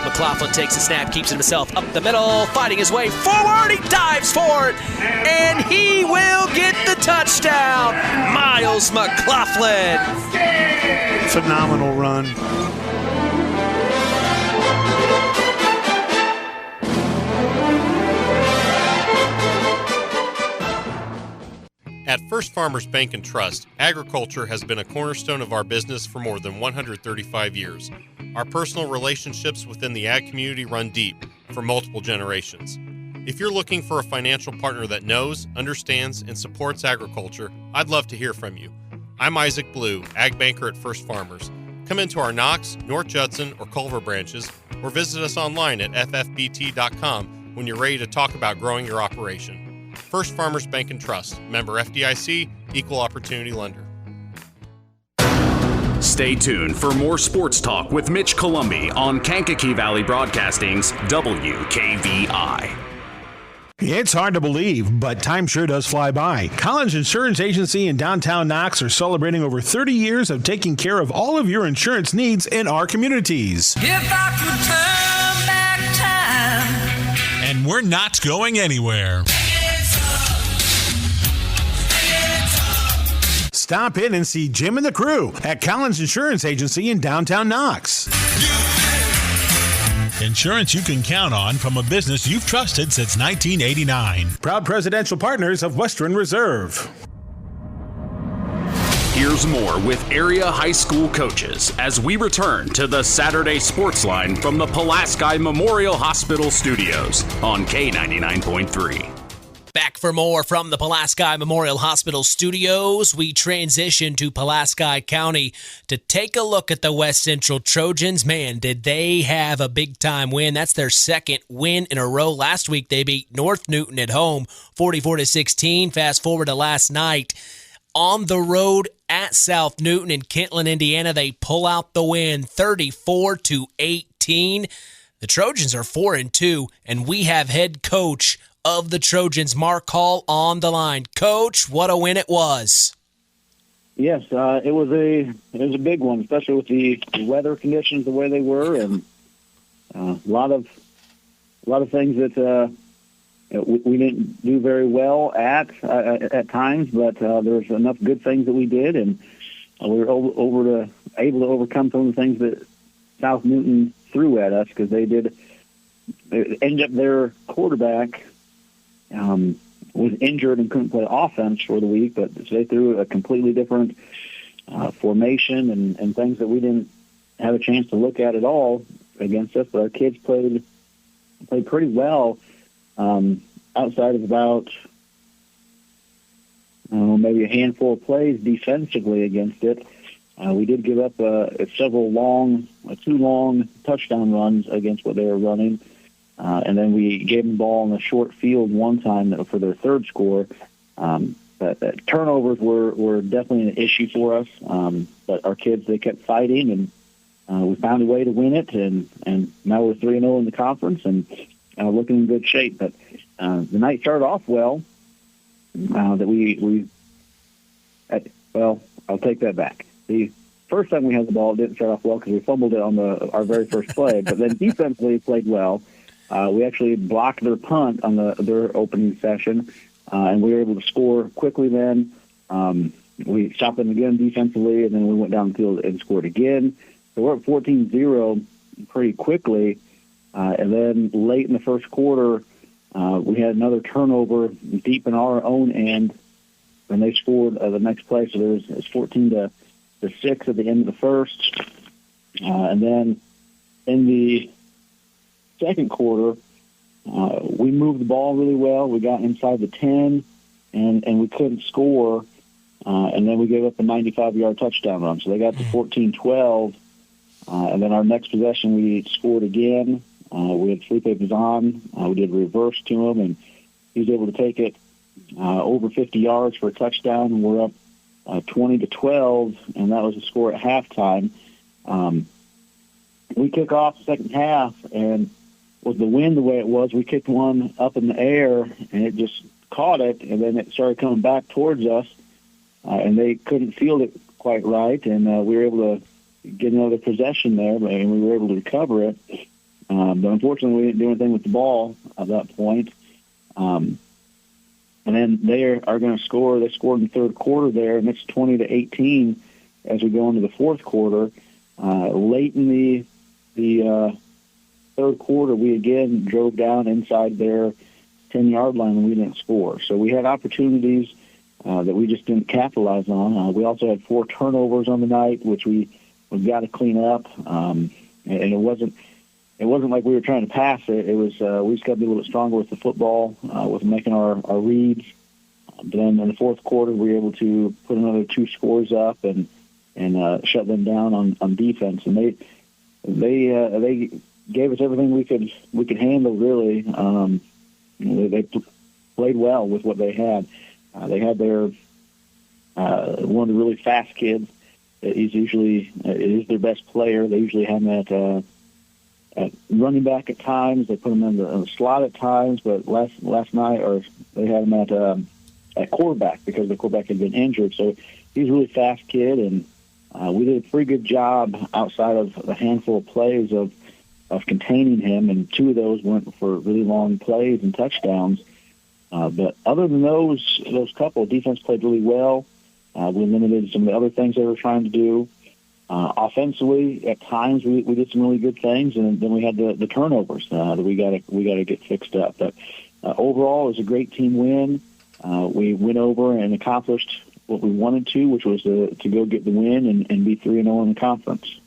McLaughlin takes a snap, keeps it himself up the middle, fighting his way forward. He dives for it, and he will get the touchdown. Miles McLaughlin. Phenomenal run. At First Farmers Bank and Trust, agriculture has been a cornerstone of our business for more than 135 years. Our personal relationships within the ag community run deep for multiple generations. If you're looking for a financial partner that knows, understands, and supports agriculture, I'd love to hear from you. I'm Isaac Blue, ag banker at First Farmers. Come into our Knox, North Judson, or Culver branches, or visit us online at ffbt.com when you're ready to talk about growing your operation. First Farmers Bank and Trust, member FDIC, equal opportunity lender. Stay tuned for more sports talk with Mitch Columbi on Kankakee Valley Broadcasting's WKVI. It's hard to believe, but time sure does fly by. Collins Insurance Agency in downtown Knox are celebrating over 30 years of taking care of all of your insurance needs in our communities. If I could turn back time. And we're not going anywhere. Stop in and see Jim and the crew at Collins Insurance Agency in downtown Knox. Insurance you can count on from a business you've trusted since 1989. Proud presidential partners of Western Reserve. Here's more with area high school coaches as we return to the Saturday Sports Line from the Pulaski Memorial Hospital Studios on K99.3. Back for more from the Pulaski Memorial Hospital studios. We transition to Pulaski County to take a look at the West Central Trojans. Man, did they have a big-time win. That's their second win in a row. Last week, they beat North Newton at home, 44-16. Fast forward to last night. On the road at South Newton in Kentland, Indiana, they pull out the win, 34-18. The Trojans are 4-2, and we have head coach of the Trojans, Marc on the line. Coach, what a win it was. Yes, it was a big one, especially with the weather conditions the way they were, and a lot of things that we didn't do very well at times, but there's enough good things that we did, and we were able to overcome some of the things that South Newton threw at us, because they ended up their quarterback was injured and couldn't play offense for the week, but they threw a completely different formation and things that we didn't have a chance to look at all against us. But our kids played pretty well, outside of about maybe a handful of plays defensively against it. We did give up two long touchdown runs against what they were running. And then we gave them the ball in a short field one time for their third score. But turnovers were definitely an issue for us. But our kids, they kept fighting, and we found a way to win it. And now we're 3-0 in the conference and looking in good shape. But the night started off well. I'll take that back. The first time we had the ball, it didn't start off well because we fumbled it on our very first play. But then defensively played well. We actually blocked their punt on their opening session, and we were able to score quickly then. We stopped them again defensively, and then we went down the field and scored again. So we're at 14-0 pretty quickly. And then late in the first quarter, we had another turnover deep in our own end, and they scored the next play. So it was 14-6 at the end of the first. And then in the second quarter, we moved the ball really well. We got inside the 10, and we couldn't score. And then we gave up a 95-yard touchdown run. So they got to 14-12. And then our next possession, we scored again. We had Felipe Bazan. We did reverse to him, and he was able to take it over 50 yards for a touchdown. And we're up 20-12, and that was the score at halftime. We kick off the second half, and with the wind the way it was, we kicked one up in the air, and it just caught it, and then it started coming back towards us, and they couldn't field it quite right, and we were able to get another possession there, and we were able to recover it. But unfortunately, we didn't do anything with the ball at that point. And then they are going to score. They scored in the third quarter there, and it's 20-18 as we go into the fourth quarter. Late in the third quarter, we again drove down inside their 10-yard line, and we didn't score. So we had opportunities that we just didn't capitalize on. We also had 4 turnovers on the night, which we've got to clean up. And it wasn't like we were trying to pass it. It was we just got to be a little bit stronger with the football, with making our reads. But then in the fourth quarter, we were able to put another 2 scores up and shut them down on defense. And they gave us everything we could handle, really. They played well with what they had. They had their one of the really fast kids. He's usually is their best player. They usually have him at running back at times. They put him in the slot at times, but last night, or they had him at quarterback because the quarterback had been injured. So he's a really fast kid, and we did a pretty good job outside of a handful of plays of containing him, and 2 of those went for really long plays and touchdowns. But other than those couple, defense played really well. We limited some of the other things they were trying to do. Offensively, at times we did some really good things, and then we had the turnovers that we got to get fixed up. But overall, it was a great team win. We went over and accomplished what we wanted to, which was to go get the win and be 3-0 in the conference.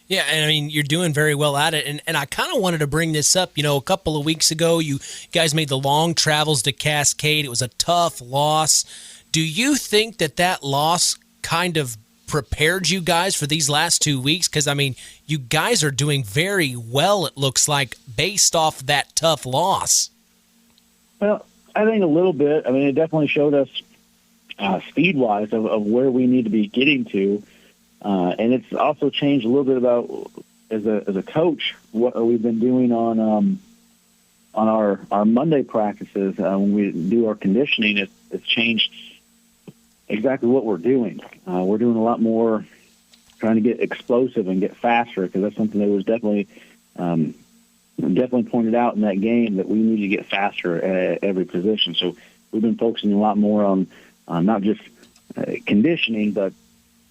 Yeah, and I mean, you're doing very well at it. And I kind of wanted to bring this up. A couple of weeks ago, you guys made the long travels to Cascade. It was a tough loss. Do you think that loss kind of prepared you guys for these last 2 weeks? Because, I mean, you guys are doing very well, it looks like, based off that tough loss. Well, I think a little bit. I mean, it definitely showed us speed-wise of where we need to be getting to. And it's also changed a little bit about, as a coach, what we've been doing on our Monday practices. When we do our conditioning, it's changed exactly what we're doing. We're doing a lot more trying to get explosive and get faster, because that's something that was definitely pointed out in that game, that we need to get faster at every position. So we've been focusing a lot more on not just conditioning, but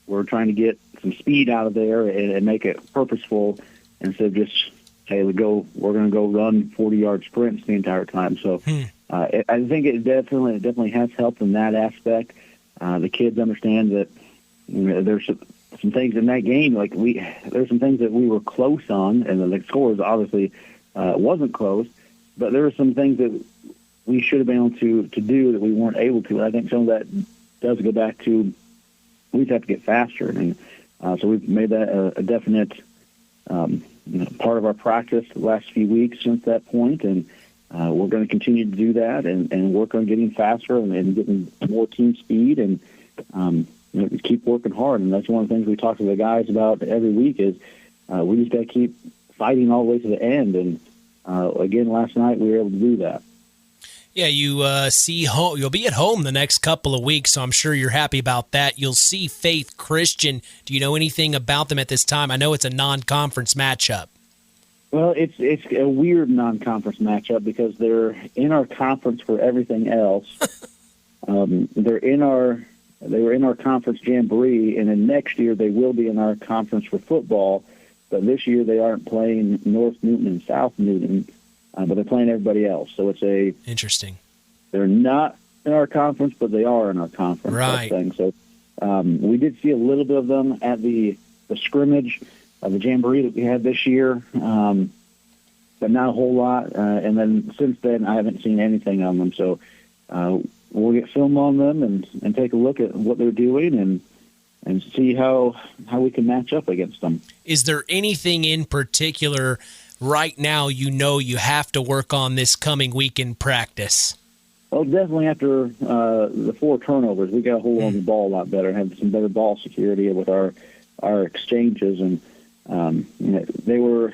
we're trying to get some speed out of there and make it purposeful instead of just, hey, we're going to go run 40-yard sprints the entire time. So I think it definitely has helped in that aspect. The kids understand that there's some things in that game, there's some things that we were close on, and the scores obviously wasn't close, but there were some things that we should have been able to do that we weren't able to. And I think some of that does go back to we just have to get faster. And so we've made that a definite part of our practice the last few weeks since that point, and we're going to continue to do that and work on getting faster and getting more team speed and keep working hard. And that's one of the things we talk to the guys about every week is we just got to keep fighting all the way to the end. And again, last night we were able to do that. Yeah, you'll be at home the next couple of weeks, so I'm sure you're happy about that. You'll see Faith Christian. Do you know anything about them at this time? I know it's a non-conference matchup. Well, it's a weird non-conference matchup because they're in our conference for everything else. They were in our conference jamboree, and then next year they will be in our conference for football. But this year they aren't playing North Newton and South Newton. But they're playing everybody else, so it's interesting. They're not in our conference, but they are in our conference. Right. Thing. So we did see a little bit of them at the scrimmage of the jamboree that we had this year, but not a whole lot. And then since then, I haven't seen anything on them. So we'll get film on them and take a look at what they're doing and see how we can match up against them. Is there anything in particular right now you have to work on this coming week in practice? Well, definitely after the 4 turnovers, we got to hold on the ball a lot better, have some better ball security with our exchanges. And they were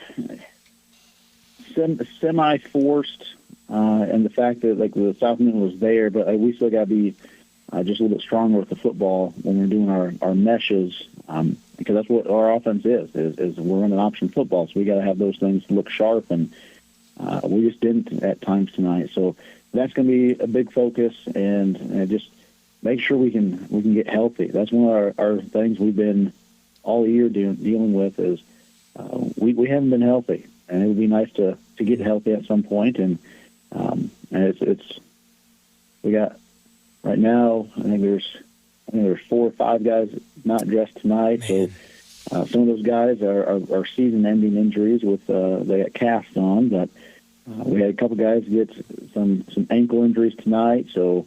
semi-forced, and the fact that the South Newton was there, but we still got to be just a little bit stronger with the football when we're doing our meshes, because that's what our offense is we're running option football, so we got to have those things look sharp, and we just didn't at times tonight. So that's going to be a big focus, and just make sure we can get healthy. That's one of our things we've been all year dealing with is we haven't been healthy, and it would be nice to get healthy at some point. And it's we got right now. I think there's 4 or 5 guys not dressed tonight. Man. So some of those guys are season-ending injuries with they got casts on, but we had a couple guys get some ankle injuries tonight. So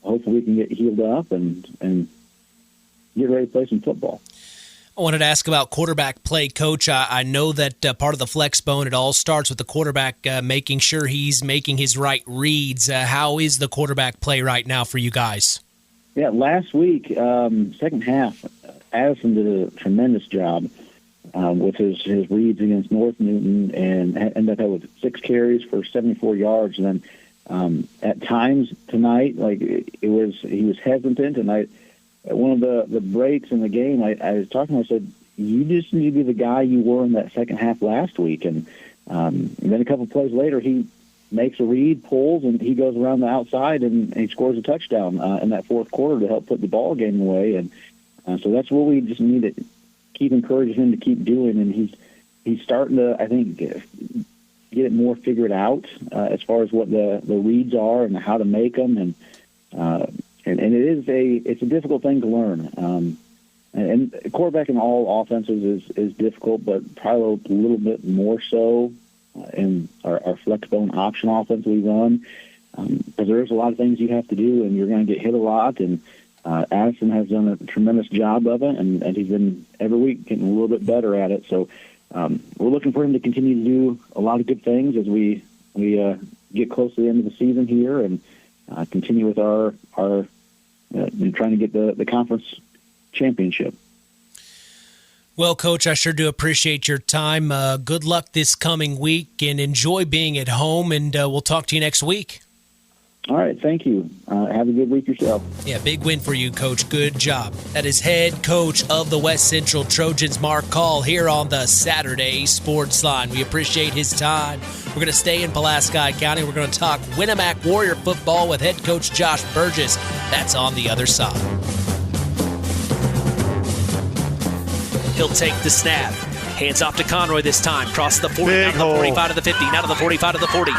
hopefully we can get healed up and get ready to play some football. I wanted to ask about quarterback play, Coach. I know that part of the flex bone, it all starts with the quarterback making sure he's making his right reads. How is the quarterback play right now for you guys? Yeah, last week, second half, Addison did a tremendous job with his reads against North Newton, and ended up with 6 carries for 74 yards. And then at times tonight, he was hesitant, and at one of the breaks in the game, I was talking to him, I said, you just need to be the guy you were in that second half last week. And then a couple of plays later, he makes a read, pulls, and he goes around the outside, and he scores a touchdown in that fourth quarter to help put the ball game away. And so that's what we just need to keep encouraging him to keep doing. And he's starting to, I think, get it more figured out as far as what the reads are and how to make them. And it's a difficult thing to learn. And quarterbacking all offenses is difficult, but probably a little bit more so in our flex bone option offense we run, because there's a lot of things you have to do, and you're going to get hit a lot. And Addison has done a tremendous job of it, and he's been every week getting a little bit better at it. So we're looking for him to continue to do a lot of good things as we get close to the end of the season here, and continue with our trying to get the conference championship. Well, Coach, I sure do appreciate your time. Good luck this coming week, and enjoy being at home, and we'll talk to you next week. All right, thank you. Have a good week yourself. Yeah, big win for you, Coach. Good job. That is head coach of the West Central Trojans, Marc Call, here on the Saturday Sports Line. We appreciate his time. We're going to stay in Pulaski County. We're going to talk Winamac Warrior football with head coach Josh Burgess. That's on the other side. He'll take the snap. Hands off to Conroy this time. Cross the 40, Big out to the 45 to the 50, now to the 45 to the 40,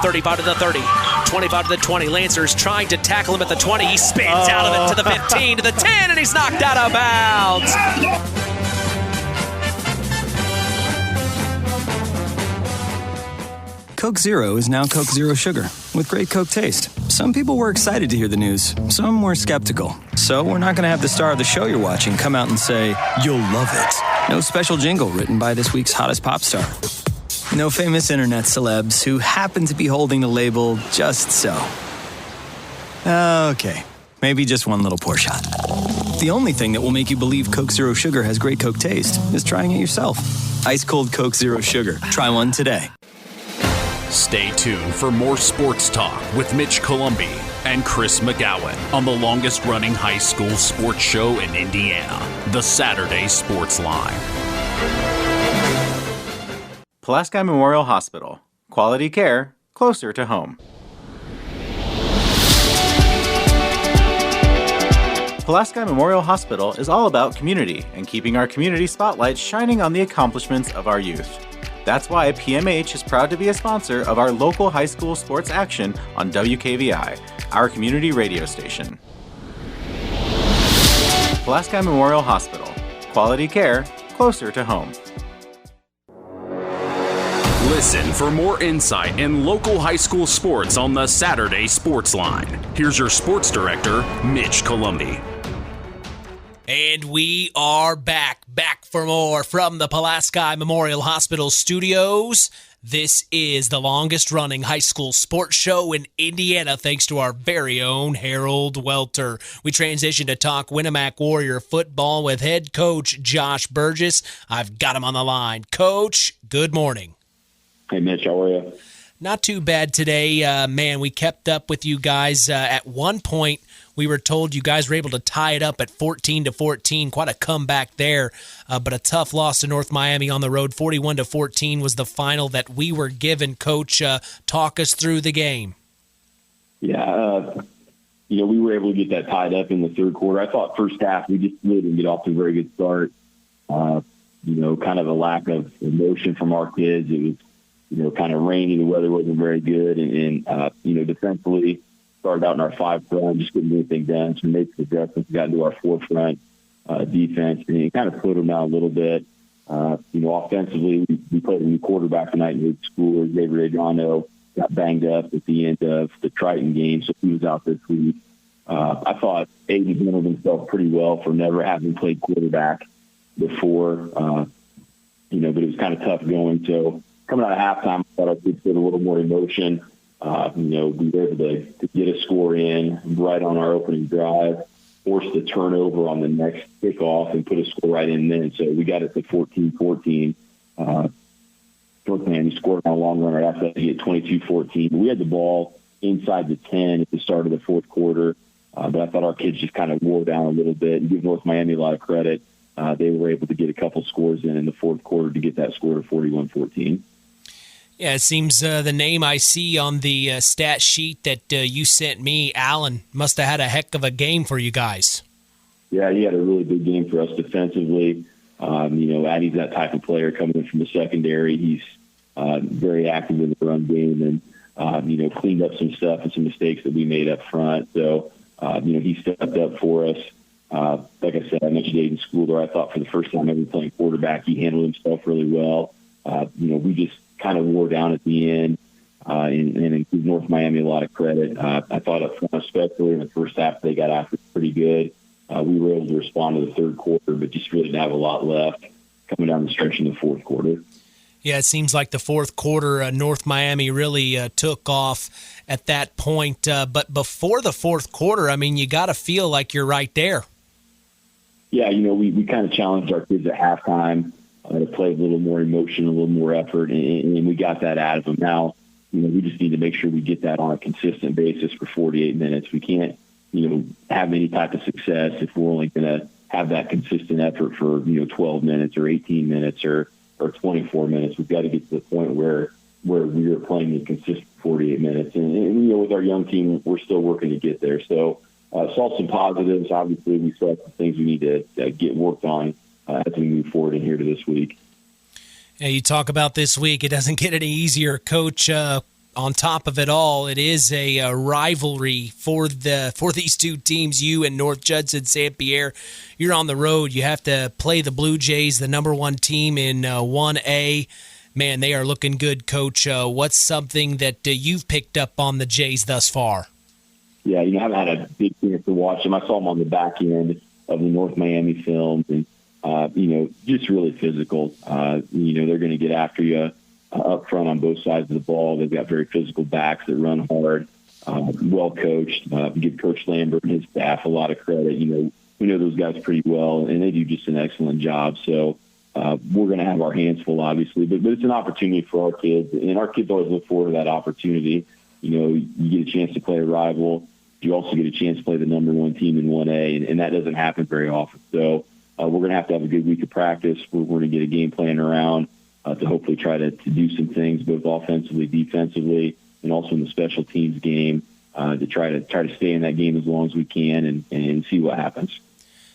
35 to the 30, 25 to the 20. Lancers trying to tackle him at the 20. He spins out of it to the 15, to the 10, and he's knocked out of bounds. Coke Zero is now Coke Zero Sugar, with great Coke taste. Some people were excited to hear the news. Some were skeptical. So we're not going to have the star of the show you're watching come out and say, "You'll love it." No special jingle written by this week's hottest pop star. No famous internet celebs who happen to be holding the label just so. Okay, maybe just one little pour shot. The only thing that will make you believe Coke Zero Sugar has great Coke taste is trying it yourself. Ice cold Coke Zero Sugar. Try one today. Stay tuned for more sports talk with Mitch Columbi and Chris McGowan on the longest-running high school sports show in Indiana, the Saturday Sports Line. Pulaski Memorial Hospital. Quality care closer to home. Pulaski Memorial Hospital is all about community and keeping our community spotlight shining on the accomplishments of our youth. That's why PMH is proud to be a sponsor of our local high school sports action on WKVI, our community radio station. Pulaski Memorial Hospital. Quality care closer to home. Listen for more insight in local high school sports on the Saturday Sports Line. Here's your sports director, Mitch Columbi. And we are back for more from the Pulaski Memorial Hospital studios. This is the longest-running high school sports show in Indiana, thanks to our very own Harold Welter. We transition to talk Winamac Warrior football with head coach Josh Burgess. I've got him on the line. Coach, good morning. Hey, Mitch, how are you? Not too bad today. Man, we kept up with you guys. At one point, we were told you guys were able to tie it up at 14-14. Quite a comeback there, but a tough loss to North Miami on the road. 41-14 was the final that we were given. Coach, talk us through the game. Yeah, we were able to get that tied up in the third quarter. I thought first half we just really didn't get off to a very good start. Kind of a lack of emotion from our kids. It was, kind of rainy. The weather wasn't very good, and defensively, started out in our 5-front, just couldn't do anything done. So we made some adjustments, got into our 4-front defense, and it kind of slowed them down a little bit. Offensively, we played a new quarterback tonight in the school. Xavier Adriano got banged up at the end of the Triton game, so he was out this week. I thought Aiden handled himself pretty well for never having played quarterback before, but it was kind of tough going. So coming out of halftime, I thought I could get a little more emotion. We were able to get a score in right on our opening drive, forced the turnover on the next kickoff, and put a score right in then. So we got it to 14-14. North Miami scored on a long run right after that to get 22-14. We had the ball inside the 10 at the start of the fourth quarter, but I thought our kids just kind of wore down a little bit. And give North Miami a lot of credit. They were able to get a couple scores in the fourth quarter to get that score to 41-14. Yeah, it seems the name I see on the stat sheet that you sent me, Allen, must have had a heck of a game for you guys. Yeah, he had a really big game for us defensively. Addie's that type of player coming in from the secondary. He's very active in the run game and, cleaned up some stuff and some mistakes that we made up front. So, he stepped up for us. Like I said, I mentioned Aiden Schooler. I thought for the first time ever playing quarterback, he handled himself really well. We just kind of wore down at the end, and give North Miami a lot of credit. I thought up front, especially in the first half, they got after it pretty good. We were able to respond to the third quarter, but just really didn't have a lot left coming down the stretch in the fourth quarter. Yeah, it seems like the fourth quarter, North Miami really took off at that point. But before the fourth quarter, I mean, you got to feel like you're right there. Yeah, we kind of challenged our kids at halftime to play a little more emotion, a little more effort, and we got that out of them. Now, we just need to make sure we get that on a consistent basis for 48 minutes. We can't, have any type of success if we're only going to have that consistent effort for, 12 minutes or 18 minutes or 24 minutes. We've got to get to the point where we are playing a consistent 48 minutes. And with our young team, we're still working to get there. So saw some positives. Obviously, we still have some things we need to get worked on as we move forward in here to this week. Yeah, you talk about this week. It doesn't get any easier, Coach. On top of it all, it is a rivalry for these two teams, you and North Judson-San Pierre. You're on the road. You have to play the Blue Jays, the number one team in 1A. Man, they are looking good, Coach. What's something that you've picked up on the Jays thus far? Yeah, I haven't had a big chance to watch them. I saw them on the back end of the North Miami film, and just really physical. They're going to get after you up front on both sides of the ball. They've got very physical backs that run hard, well coached. Give Coach Lambert and his staff a lot of credit. We know those guys pretty well, and they do just an excellent job. So we're going to have our hands full, obviously, but it's an opportunity for our kids, and our kids always look forward to that opportunity. You get a chance to play a rival. You also get a chance to play the number one team in 1A, and that doesn't happen very often. So we're going to have a good week of practice. We're going to get a game plan around to hopefully try to do some things both offensively, defensively, and also in the special teams game to try to stay in that game as long as we can and see what happens.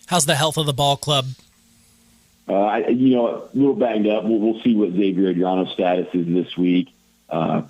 How's the health of the ball club? A little banged up. We'll see what Xavier Adriano's status is this week. A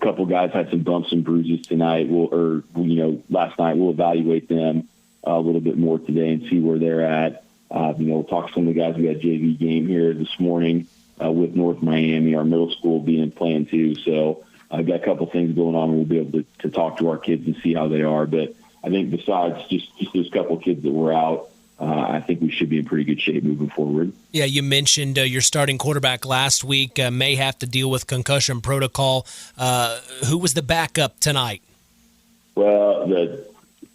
couple guys had some bumps and bruises tonight. Last night. We'll evaluate them a little bit more today and see where they're at. We'll talk to some of the guys. We got a JV game here this morning with North Miami, our middle school being playing too. So I've got a couple things going on. We'll be able to talk to our kids and see how they are. But I think besides just those couple of kids that were out, I think we should be in pretty good shape moving forward. Yeah, you mentioned your starting quarterback last week may have to deal with concussion protocol. Who was the backup tonight? Well,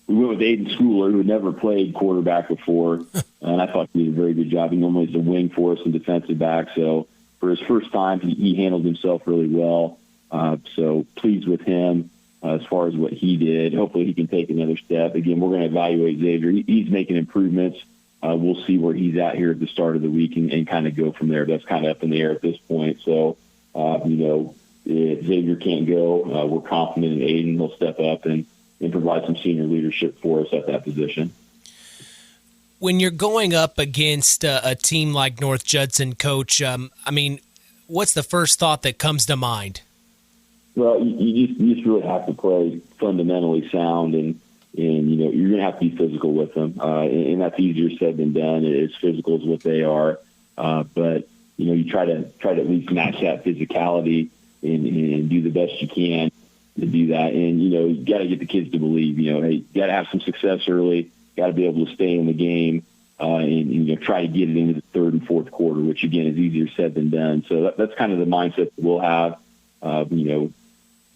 we went with Aiden Schooler, who had never played quarterback before, and I thought he did a very good job. He normally is a wing for us and defensive back, so for his first time, he handled himself really well. So pleased with him as far as what he did. Hopefully he can take another step. Again, we're going to evaluate Xavier. He's making improvements. We'll see where he's at here at the start of the week and kind of go from there. That's kind of up in the air at this point. So, if Xavier can't go, we're confident in Aiden. He'll step up and provide some senior leadership for us at that position. When you're going up against a team like North Judson, Coach, what's the first thought that comes to mind? Well, you just really have to play fundamentally sound, and you're going to have to be physical with them, and that's easier said than done. It's physical is what they are, but you try to at least match that physicality and do the best you can to do that. And you got to get the kids to believe. Hey, you got to have some success early. Got to be able to stay in the game and try to get it into the third and fourth quarter, which again is easier said than done. So that's kind of the mindset that we'll have.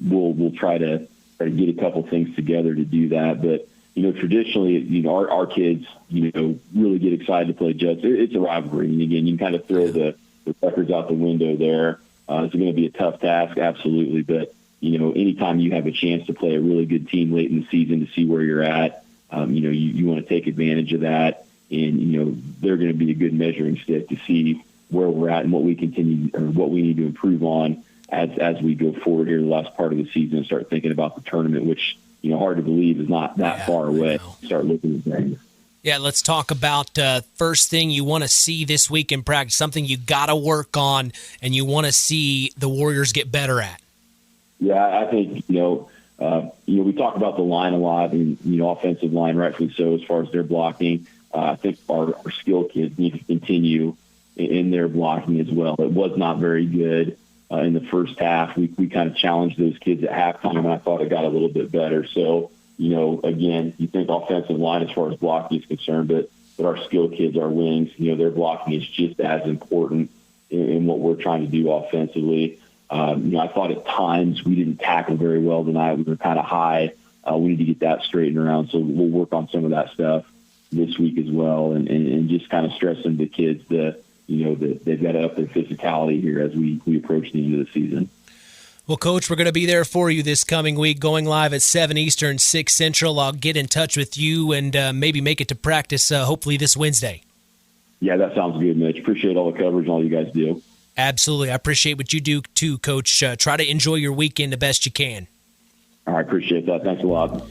We'll try to get a couple things together to do that. But, traditionally, our kids, really get excited to play Judson. It's a rivalry. And again, you can kind of throw the records out the window there. It's going to be a tough task, absolutely. But, anytime you have a chance to play a really good team late in the season to see where you're at, you want to take advantage of that. And, they're going to be a good measuring stick to see where we're at and what we need to improve on as we go forward here the last part of the season and start thinking about the tournament, which, hard to believe is not that far away. Start looking at things. Yeah, let's talk about first thing you want to see this week in practice, something you got to work on and you want to see the Warriors get better at. Yeah, I think, we talk about the line a lot and, offensive line, rightfully so, as far as their blocking. I think our skill kids need to continue in their blocking as well. It was not very good in the first half. We kind of challenged those kids at halftime, and I thought it got a little bit better. So, again, you think offensive line as far as blocking is concerned, but our skill kids, our wings, their blocking is just as important in what we're trying to do offensively. I thought at times we didn't tackle very well tonight. We were kind of high. We need to get that straightened around. So we'll work on some of that stuff this week as well, and just kind of stressing the kids that they've got to up their physicality here as we approach the end of the season. Well, Coach, we're going to be there for you this coming week, going live at 7 Eastern, 6 Central. I'll get in touch with you and maybe make it to practice hopefully this Wednesday. Yeah, that sounds good, Mitch. Appreciate all the coverage and all you guys do. Absolutely. I appreciate what you do too, Coach. Try to enjoy your weekend the best you can. All right, appreciate that. Thanks a lot.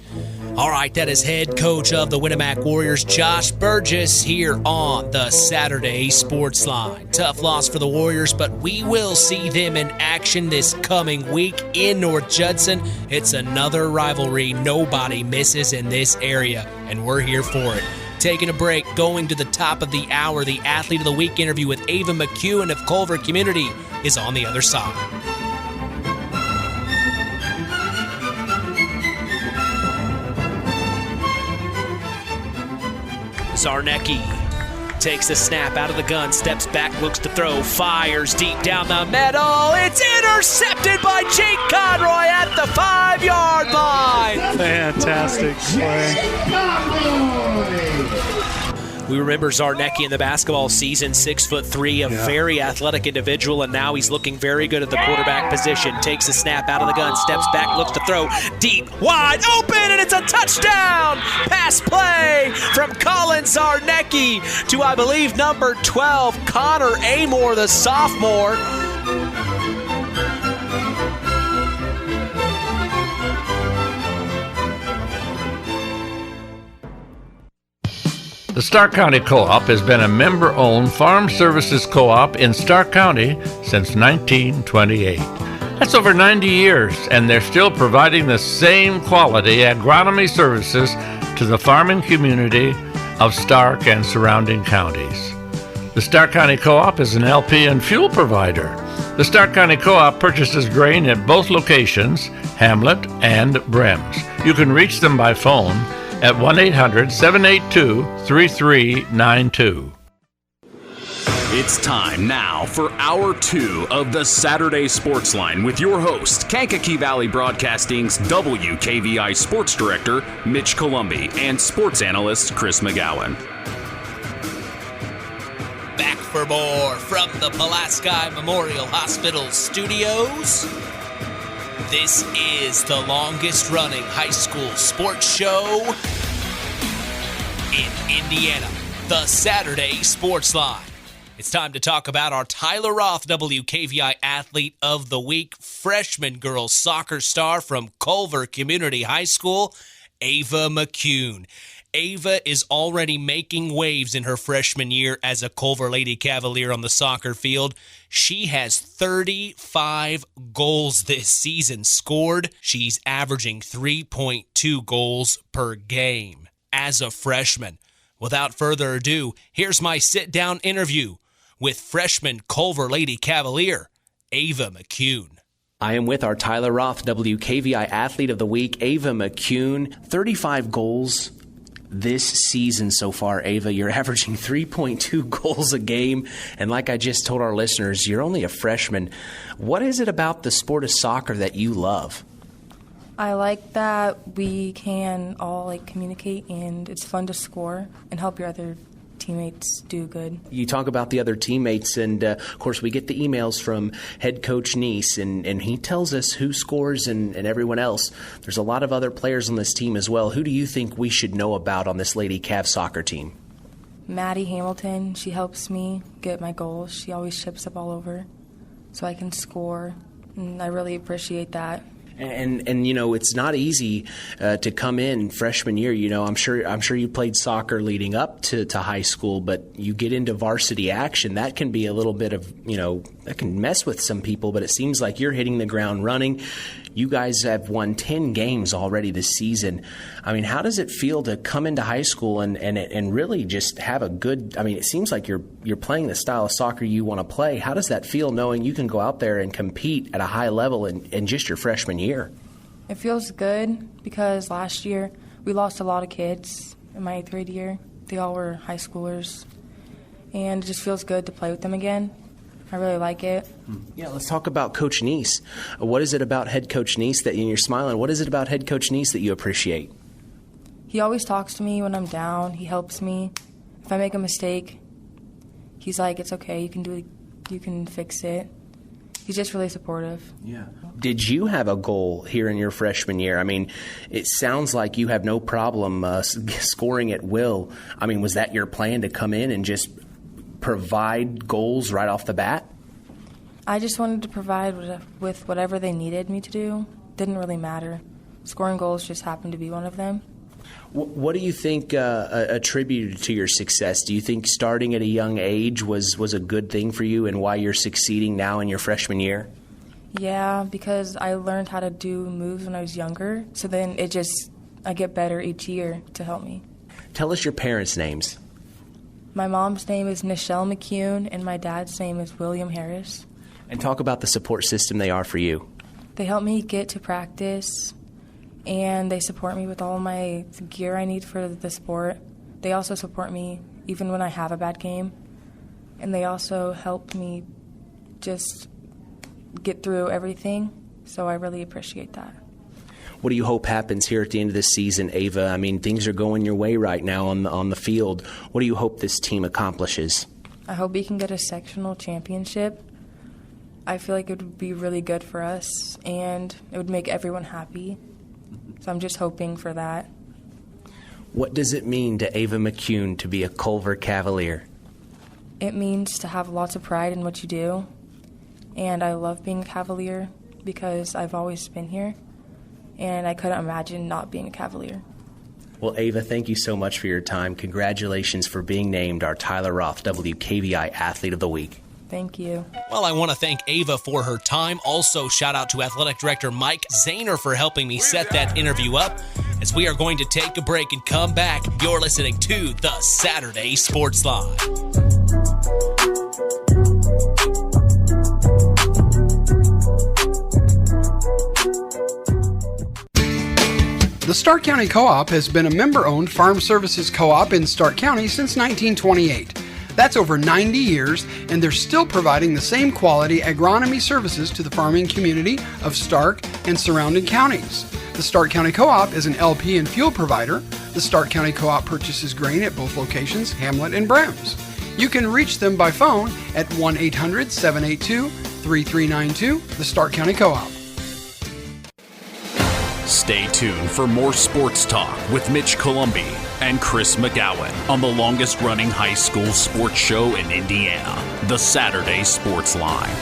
All right, that is head coach of the Winamac Warriors, Josh Burgess, here on the Saturday Sports Line. Tough loss for the Warriors, but we will see them in action this coming week in North Judson. It's another rivalry nobody misses in this area, and we're here for it. Taking a break, going to the top of the hour, the Athlete of the Week interview with Ava McCune of Culver Community is on the other side. Zarnecki takes the snap out of the gun, steps back, looks to throw, fires deep down the middle. It's intercepted by Jake Conroy at the 5-yard line. Fantastic play. We remember Zarnecki in the basketball season, 6'3", a very athletic individual, and now he's looking very good at the quarterback position. Takes a snap out of the gun, steps back, looks to throw, deep, wide open, and it's a touchdown! Pass play from Colin Zarnecki to, I believe, number 12, Connor Amore, the sophomore. The Stark County Co-op has been a member-owned farm services co-op in Stark County since 1928. That's over 90 years, and they're still providing the same quality agronomy services to the farming community of Stark and surrounding counties. The Stark County Co-op is an LP and fuel provider. The Stark County Co-op purchases grain at both locations, Hamlet and Brems. You can reach them by phone at 1-800-782-3392. It's time now for Hour 2 of the Saturday Sports Line with your host, Kankakee Valley Broadcasting's WKVI Sports Director, Mitch Columbi, and sports analyst, Chris McGowan. Back for more from the Pulaski Memorial Hospital studios. This is the longest-running high school sports show in Indiana, the Saturday Sports Line. It's time to talk about our Tyler Roth WKVI Athlete of the Week, freshman girls soccer star from Culver Community High School, Ava McCune. Ava is already making waves in her freshman year as a Culver Lady Cavalier on the soccer field. She has 35 goals this season scored. She's averaging 3.2 goals per game as a freshman. Without further ado, here's my sit-down interview with freshman Culver Lady Cavalier, Ava McCune. I am with our Tyler Roth WKVI Athlete of the Week, Ava McCune. 35 goals this season so far, Ava. You're averaging 3.2 goals a game, and like I just told our listeners, you're only a freshman. What is it about the sport of soccer that you love? I like that we can all communicate, and it's fun to score and help your other teammates do good. You talk about the other teammates, and of course we get the emails from head coach Neese, and he tells us who scores and everyone else. There's a lot of other players on this team as well. Who do you think we should know about on this Lady Cav soccer team? Maddie Hamilton, she helps me get my goals. She always chips up all over so I can score, and I really appreciate that. And you know, it's not easy to come in freshman year. You know, I'm sure you played soccer leading up to high school, but you get into varsity action. That can be a little bit of, that can mess with some people, but it seems like you're hitting the ground running. You guys have won 10 games already this season. I mean, how does it feel to come into high school and really just have a good, I mean, it seems like you're playing the style of soccer you want to play. How does that feel knowing you can go out there and compete at a high level in just your freshman year? It feels good because last year we lost a lot of kids in my 8th grade year. They all were high schoolers. And it just feels good to play with them again. I really like it. Yeah, let's talk about Coach Neese. What is it about head Coach Neese that you're smiling? What is it about head Coach Neese that you appreciate? He always talks to me when I'm down. He helps me. If I make a mistake, he's like, it's okay, you can do it, you can fix it. He's just really supportive. Yeah. Did you have a goal here in your freshman year? I mean, it sounds like you have no problem scoring at will. I mean, was that your plan to come in and just provide goals right off the bat? I just wanted to provide with whatever they needed me to do. Didn't really matter. Scoring goals just happened to be one of them. What do you think attributed to your success? Do you think starting at a young age was a good thing for you and why you're succeeding now in your freshman year? Yeah, because I learned how to do moves when I was younger, so then I get better each year to help me. Tell us your parents' names. My mom's name is Nichelle McCune, and my dad's name is William Harris. And talk about the support system they are for you. They help me get to practice, and they support me with all my gear I need for the sport. They also support me even when I have a bad game, and they also help me just get through everything, so I really appreciate that. What do you hope happens here at the end of this season, Ava? I mean, things are going your way right now on the field. What do you hope this team accomplishes? I hope we can get a sectional championship. I feel like it would be really good for us, and it would make everyone happy. So I'm just hoping for that. What does it mean to Ava McCune to be a Culver Cavalier? It means to have lots of pride in what you do, and I love being a Cavalier because I've always been here. And I couldn't imagine not being a Cavalier. Well, Ava, thank you so much for your time. Congratulations for being named our Tyler Roth WKVI Athlete of the Week. Thank you. Well, I want to thank Ava for her time. Also, shout out to Athletic Director Mike Zahner for helping me set that interview up. As we are going to take a break and come back, you're listening to the Saturday Sports Line. The Stark County Co-op has been a member-owned farm services co-op in Stark County since 1928. That's over 90 years, and they're still providing the same quality agronomy services to the farming community of Stark and surrounding counties. The Stark County Co-op is an LP and fuel provider. The Stark County Co-op purchases grain at both locations, Hamlet and Browns. You can reach them by phone at 1-800-782-3392, the Stark County Co-op. Stay tuned for more sports talk with Mitch Columbi and Chris McGowan on the longest running high school sports show in Indiana, the Saturday Sports Line.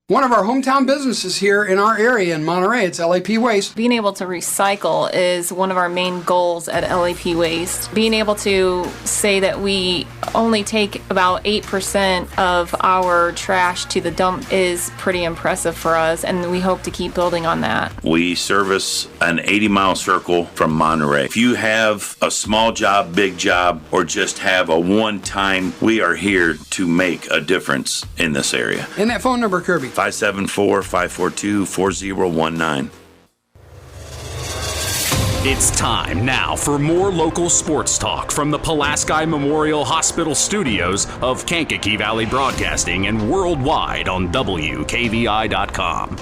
One of our hometown businesses here in our area in Monterey, it's LAP Waste. Being able to recycle is one of our main goals at LAP Waste. Being able to say that we only take about 8% of our trash to the dump is pretty impressive for us, and we hope to keep building on that. We service an 80-mile circle from Monterey. If you have a small job, big job, or just have a one-time, we are here to make a difference in this area. And that phone number, Kirby? 574-542-4019. It's time now for more local sports talk from the Pulaski Memorial Hospital studios of Kankakee Valley Broadcasting and worldwide on WKVI.com.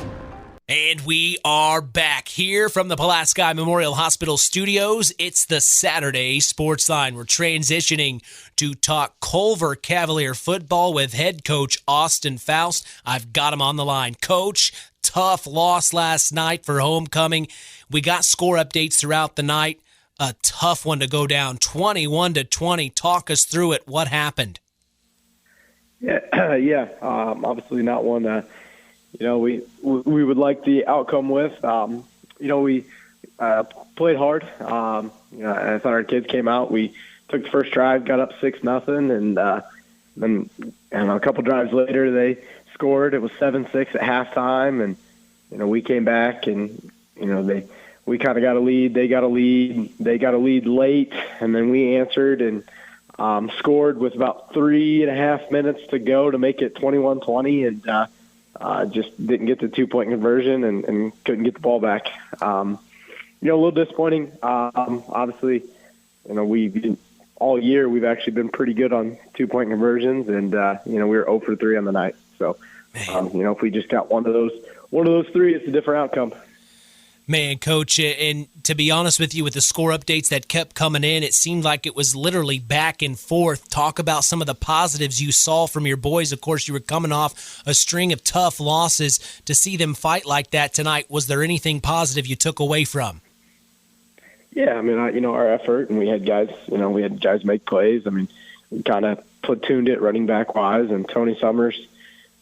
And we are back here from the Pulaski Memorial Hospital studios. It's the Saturday Sports Line. We're transitioning to talk Culver Cavalier football with head coach Austin Foust. I've got him on the line. Coach, tough loss last night for homecoming. We got score updates throughout the night. A tough one to go down, 21-20. Talk us through it. What happened? Obviously not one we would like the outcome with. We played hard. I thought our kids came out. We took the first drive, got up 6-0, and then a couple drives later they scored. It was 7-6 at halftime, and we came back, and we kind of got a lead. They got a lead late, and then we answered and scored with about 3.5 minutes to go to make it 21-20, and just didn't get the 2-point conversion and couldn't get the ball back. A little disappointing. Obviously, all year we've actually been pretty good on 2-point conversions, and we were 0 for 3 on the night. So, if we just got one of those three, it's a different outcome. Man, Coach, and to be honest with you, with the score updates that kept coming in, it seemed like it was literally back and forth. Talk about some of the positives you saw from your boys. Of course, you were coming off a string of tough losses. To see them fight like that tonight, was there anything positive you took away from? Yeah, I mean, our effort, and we had guys make plays. I mean, we kind of platooned it running back wise, and Tony Summers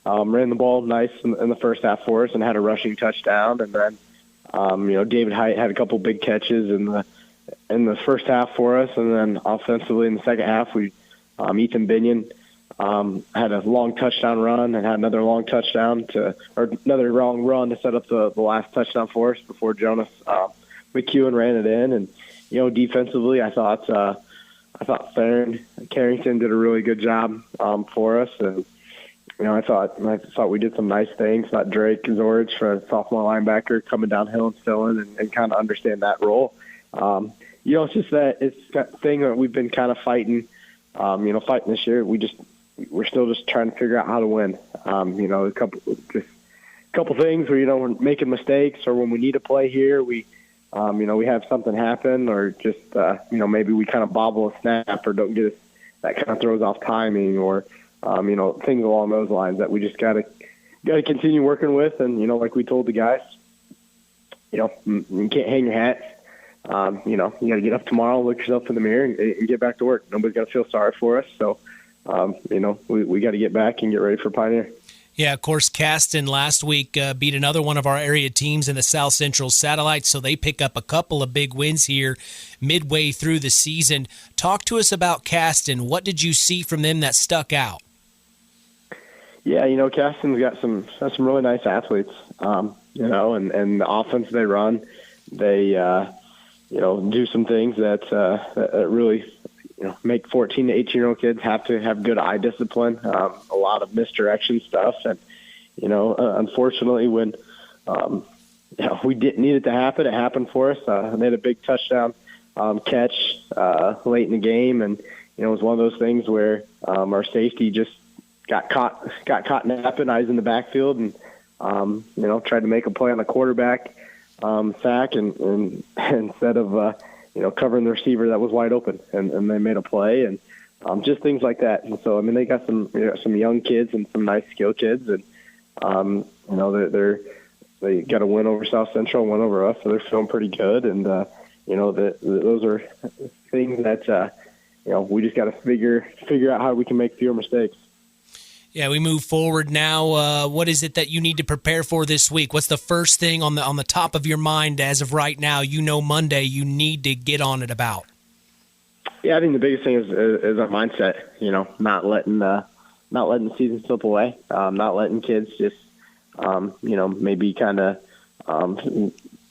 ran the ball nice in the first half for us and had a rushing touchdown, and then David Height had a couple big catches in the first half for us, and then offensively in the second half, Ethan Binion had a long touchdown run and had another long run to set up the last touchdown for us before Jonas McCune ran it in. And defensively, I thought Carrington did a really good job for us, and I thought we did some nice things. Thought Drake Zorich, for a sophomore linebacker, coming downhill and filling and kind of understand that role. It's just that thing that we've been kind of fighting. Fighting this year. We're still just trying to figure out how to win. A couple things where we're making mistakes, or when we need to play here, we have something happen, or just maybe we kind of bobble a snap or don't get us, that kind of throws off timing, or things along those lines that we just got to continue working with. And, like we told the guys, you can't hang your hats. You got to get up tomorrow, look yourself in the mirror, and get back to work. Nobody's got to feel sorry for us. So, we got to get back and get ready for Pioneer. Yeah, of course, Caston last week beat another one of our area teams in the South Central Satellites, so they pick up a couple of big wins here midway through the season. Talk to us about Caston. What did you see from them that stuck out? Yeah, Caston's got some really nice athletes, and the offense they run, they, do some things that really, make 14 to 18-year-old kids have to have good eye discipline, a lot of misdirection stuff. And, unfortunately, when, we didn't need it to happen, it happened for us. They had a big touchdown catch late in the game, and, it was one of those things where our safety just got caught napping, eyes in the backfield, and tried to make a play on the quarterback sack, and instead of covering the receiver that was wide open, and they made a play, and just things like that. And so they got some young kids and some nice skill kids, and they got a win over South Central, win over us, so they're feeling pretty good. And those are things that we just got to figure out how we can make fewer mistakes. Yeah, we move forward now. What is it that you need to prepare for this week? What's the first thing on the top of your mind as of right now? Monday you need to get on it about. Yeah, I think the biggest thing is our mindset. Not letting the season slip away. Not letting kids just maybe kind of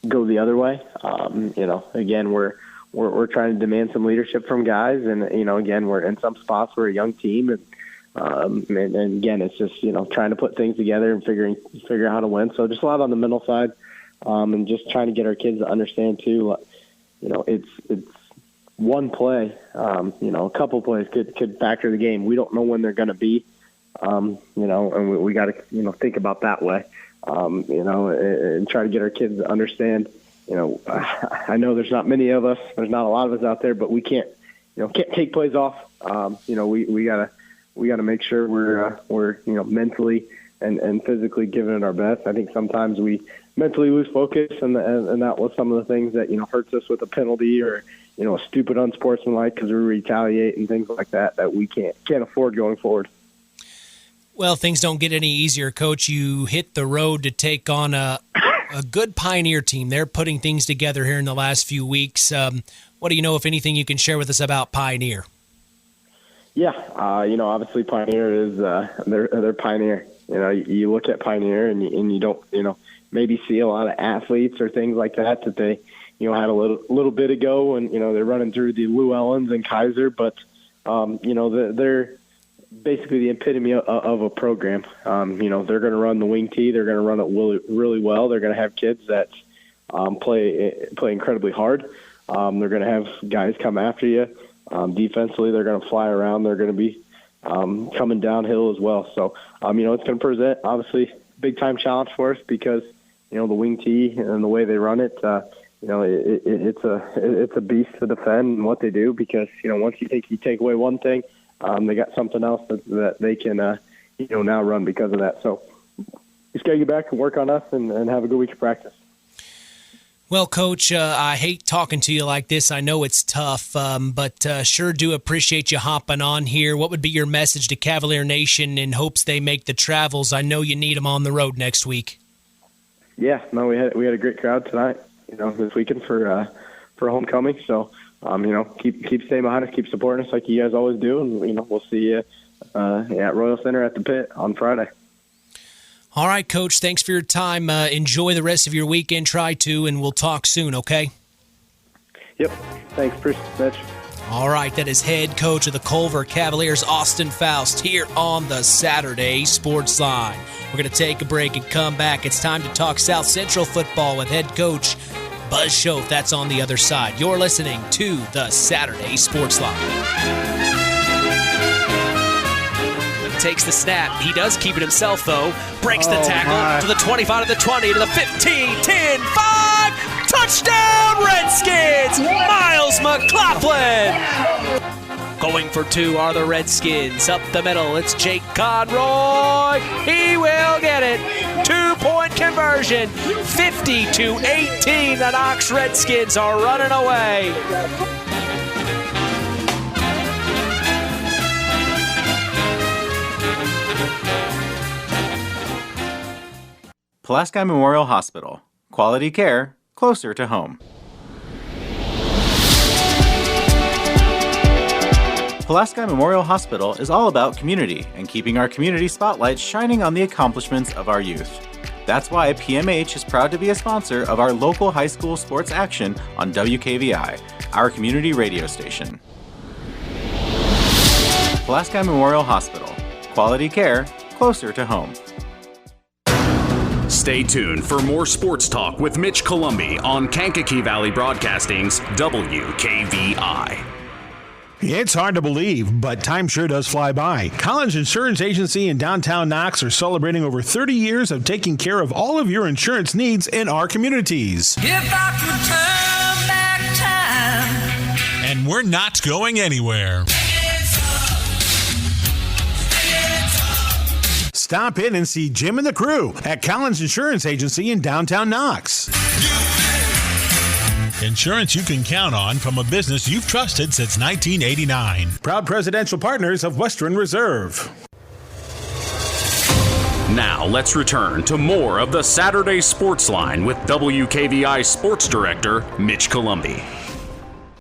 go the other way. Again, we're trying to demand some leadership from guys, and again, we're in some spots we're a young team, and again, it's just trying to put things together and figure out how to win. So just a lot on the mental side, and just trying to get our kids to understand too. It's one play. A couple plays could factor the game. We don't know when they're going to be. And we got to think about that way. And try to get our kids to understand. I know there's not many of us. There's not a lot of us out there, but we can't take plays off. We got to make sure we're mentally and physically giving it our best. I think sometimes we mentally lose focus, and that was some of the things that hurts us with a penalty or a stupid unsportsmanlike because we retaliate and things like that we can't afford going forward. Well, things don't get any easier, Coach. You hit the road to take on a good Pioneer team. They're putting things together here in the last few weeks. What do you know, if anything, you can share with us about Pioneer? Yeah, obviously Pioneer is they're Pioneer. you look at Pioneer and you don't, maybe see a lot of athletes or things like that they, had a little bit ago, and they're running through the Llewellyns and Kaiser, but they're basically the epitome of a program. They're going to run the wing tee. They're going to run it really, really well. They're going to have kids that play incredibly hard. They're going to have guys come after you. Defensively, they're going to fly around. They're going to be coming downhill as well. So, it's going to present, obviously, big-time challenge for us because, the wing tee and the way they run it, it's a beast to defend and what they do because, once you take away one thing, they got something else that they can, now run because of that. So just got to get back and work on us and have a good week of practice. Well, Coach, I hate talking to you like this. I know it's tough, but sure do appreciate you hopping on here. What would be your message to Cavalier Nation in hopes they make the travels? I know you need them on the road next week. Yeah, no, we had a great crowd tonight, this weekend for homecoming. So, keep staying behind us, keep supporting us like you guys always do, and we'll see you at Royal Center at the Pit on Friday. All right, Coach, thanks for your time. Enjoy the rest of your weekend. Try to, and we'll talk soon, okay? Yep. Thanks, Mitch. All right, that is head coach of the Culver Cavaliers, Austin Foust, here on the Saturday Sports Line. We're going to take a break and come back. It's time to talk South Central football with head coach Buzz Schoff. That's on the other side. You're listening to the Saturday Sports Line. Takes the snap. He does keep it himself, though. Breaks the tackle to the 25, to the 20, to the 15, 10, 5. Touchdown, Redskins! Miles McLaughlin! Going for two are the Redskins. Up the middle, it's Jake Conroy. He will get it. 2-point conversion. 50-18. The Knox Redskins are running away. Pulaski Memorial Hospital. Quality care closer to home. Pulaski Memorial Hospital is all about community and keeping our community spotlight shining on the accomplishments of our youth. That's why PMH is proud to be a sponsor of our local high school sports action on WKVI, our community radio station. Pulaski Memorial Hospital. Quality care closer to home. Stay tuned for more sports talk with Mitch Columbi on Kankakee Valley Broadcasting's WKVI. It's hard to believe, but time sure does fly by. Collins Insurance Agency in downtown Knox are celebrating over 30 years of taking care of all of your insurance needs in our communities. If I could turn back time. And we're not going anywhere. Stop in and see Jim and the crew at Collins Insurance Agency in downtown Knox. Insurance you can count on from a business you've trusted since 1989. Proud presidential partners of Western Reserve. Now let's return to more of the Saturday Sports Line with WKVI Sports Director Mitch Columbi.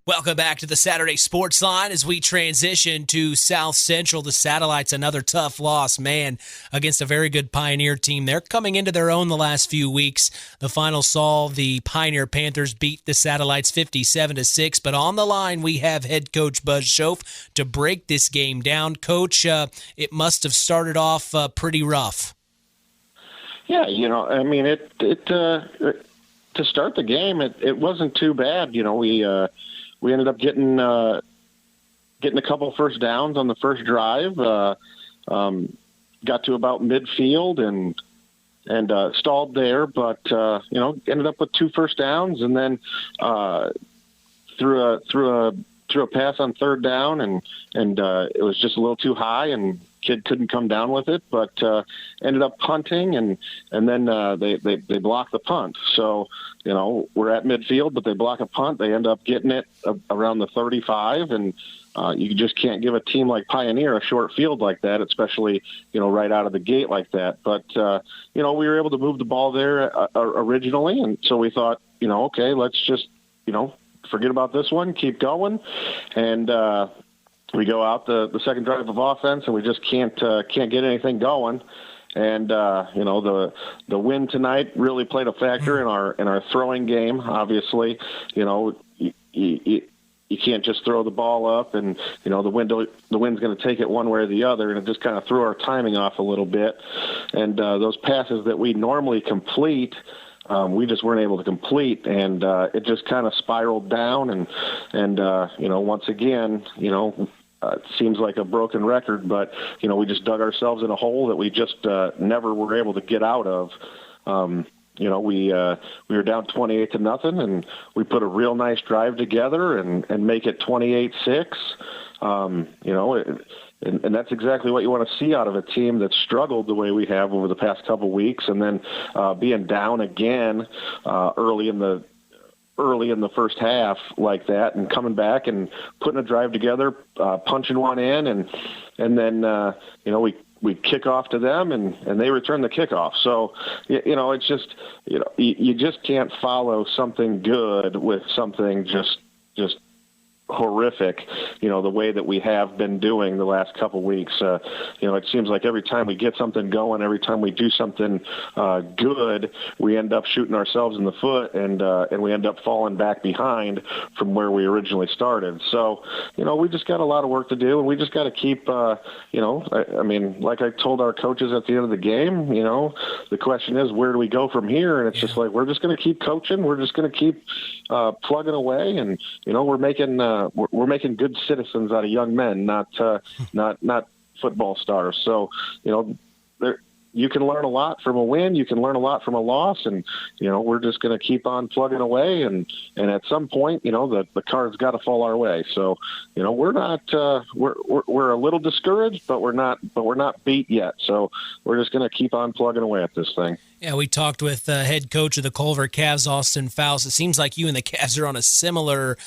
Welcome back to the Saturday Sports Line as we transition to South Central. The Satellites, another tough loss, man, against a very good Pioneer team. They're coming into their own the last few weeks. The final saw the Pioneer Panthers beat the Satellites 57-6. But on the line, we have head coach Buzz Schoff to break this game down. Coach, it must have started off pretty rough. Yeah, to start the game, it wasn't too bad. We ended up getting a couple first downs on the first drive. Got to about midfield and stalled there, but ended up with two first downs, and then threw a pass on third down, and it was just a little too high, and kid couldn't come down with it, but ended up punting, and then they blocked the punt. So we're at midfield, but they block a punt. They end up getting it around the 35, and you just can't give a team like Pioneer a short field like that, especially right out of the gate like that. But we were able to move the ball there originally, and so we thought, okay, let's just forget about this one, keep going, and we go out the second drive of offense, and we just can't get anything going. And the win tonight really played a factor in our throwing game. Obviously, you can't just throw the ball up, and the wind's going to take it one way or the other, and it just kind of threw our timing off a little bit. And those passes that we normally complete, we just weren't able to complete, and it just kind of spiraled down. And once again, it seems like a broken record, but we just dug ourselves in a hole that we just never were able to get out of. We were down 28-0, and we put a real nice drive together and make it 28-6. And that's exactly what you want to see out of a team that's struggled the way we have over the past couple of weeks, and then being down again early in the first half like that, and coming back and putting a drive together, punching one in, and then we kick off to them, and they return the kickoff. So, it's just, you just can't follow something good with something just horrific, the way that we have been doing the last couple of weeks. It seems like every time we get something going, every time we do something good, we end up shooting ourselves in the foot, and we end up falling back behind from where we originally started. So, we just got a lot of work to do, and we just got to keep, like I told our coaches at the end of the game, the question is, where do we go from here? And it's just like, we're just going to keep coaching. We're just going to keep plugging away, and, we're making good citizens out of young men, not football stars. So, you can learn a lot from a win. You can learn a lot from a loss, and we're just going to keep on plugging away. And at some point, the card's got to fall our way. So, we're not we're a little discouraged, but we're not beat yet. So we're just going to keep on plugging away at this thing. Yeah, we talked with head coach of the Culver Cavs, Austin Foust. It seems like you and the Cavs are on a similar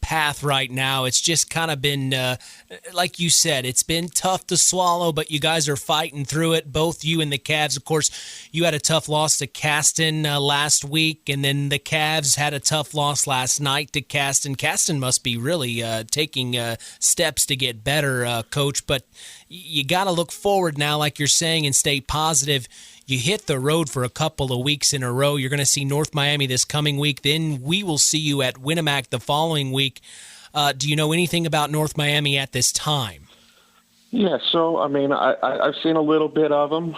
path right now. It's just kind of been, like you said, it's been tough to swallow, but you guys are fighting through it, both you and the Cavs. Of course, you had a tough loss to Caston last week, and then the Cavs had a tough loss last night to Caston. Caston must be really taking steps to get better, Coach, but you got to look forward now, like you're saying, and stay positive. You hit the road for a couple of weeks in a row. You're going to see North Miami this coming week. Then we will see you at Winamac the following week. Do you know anything about North Miami at this time? Yeah, so, I've seen a little bit of them,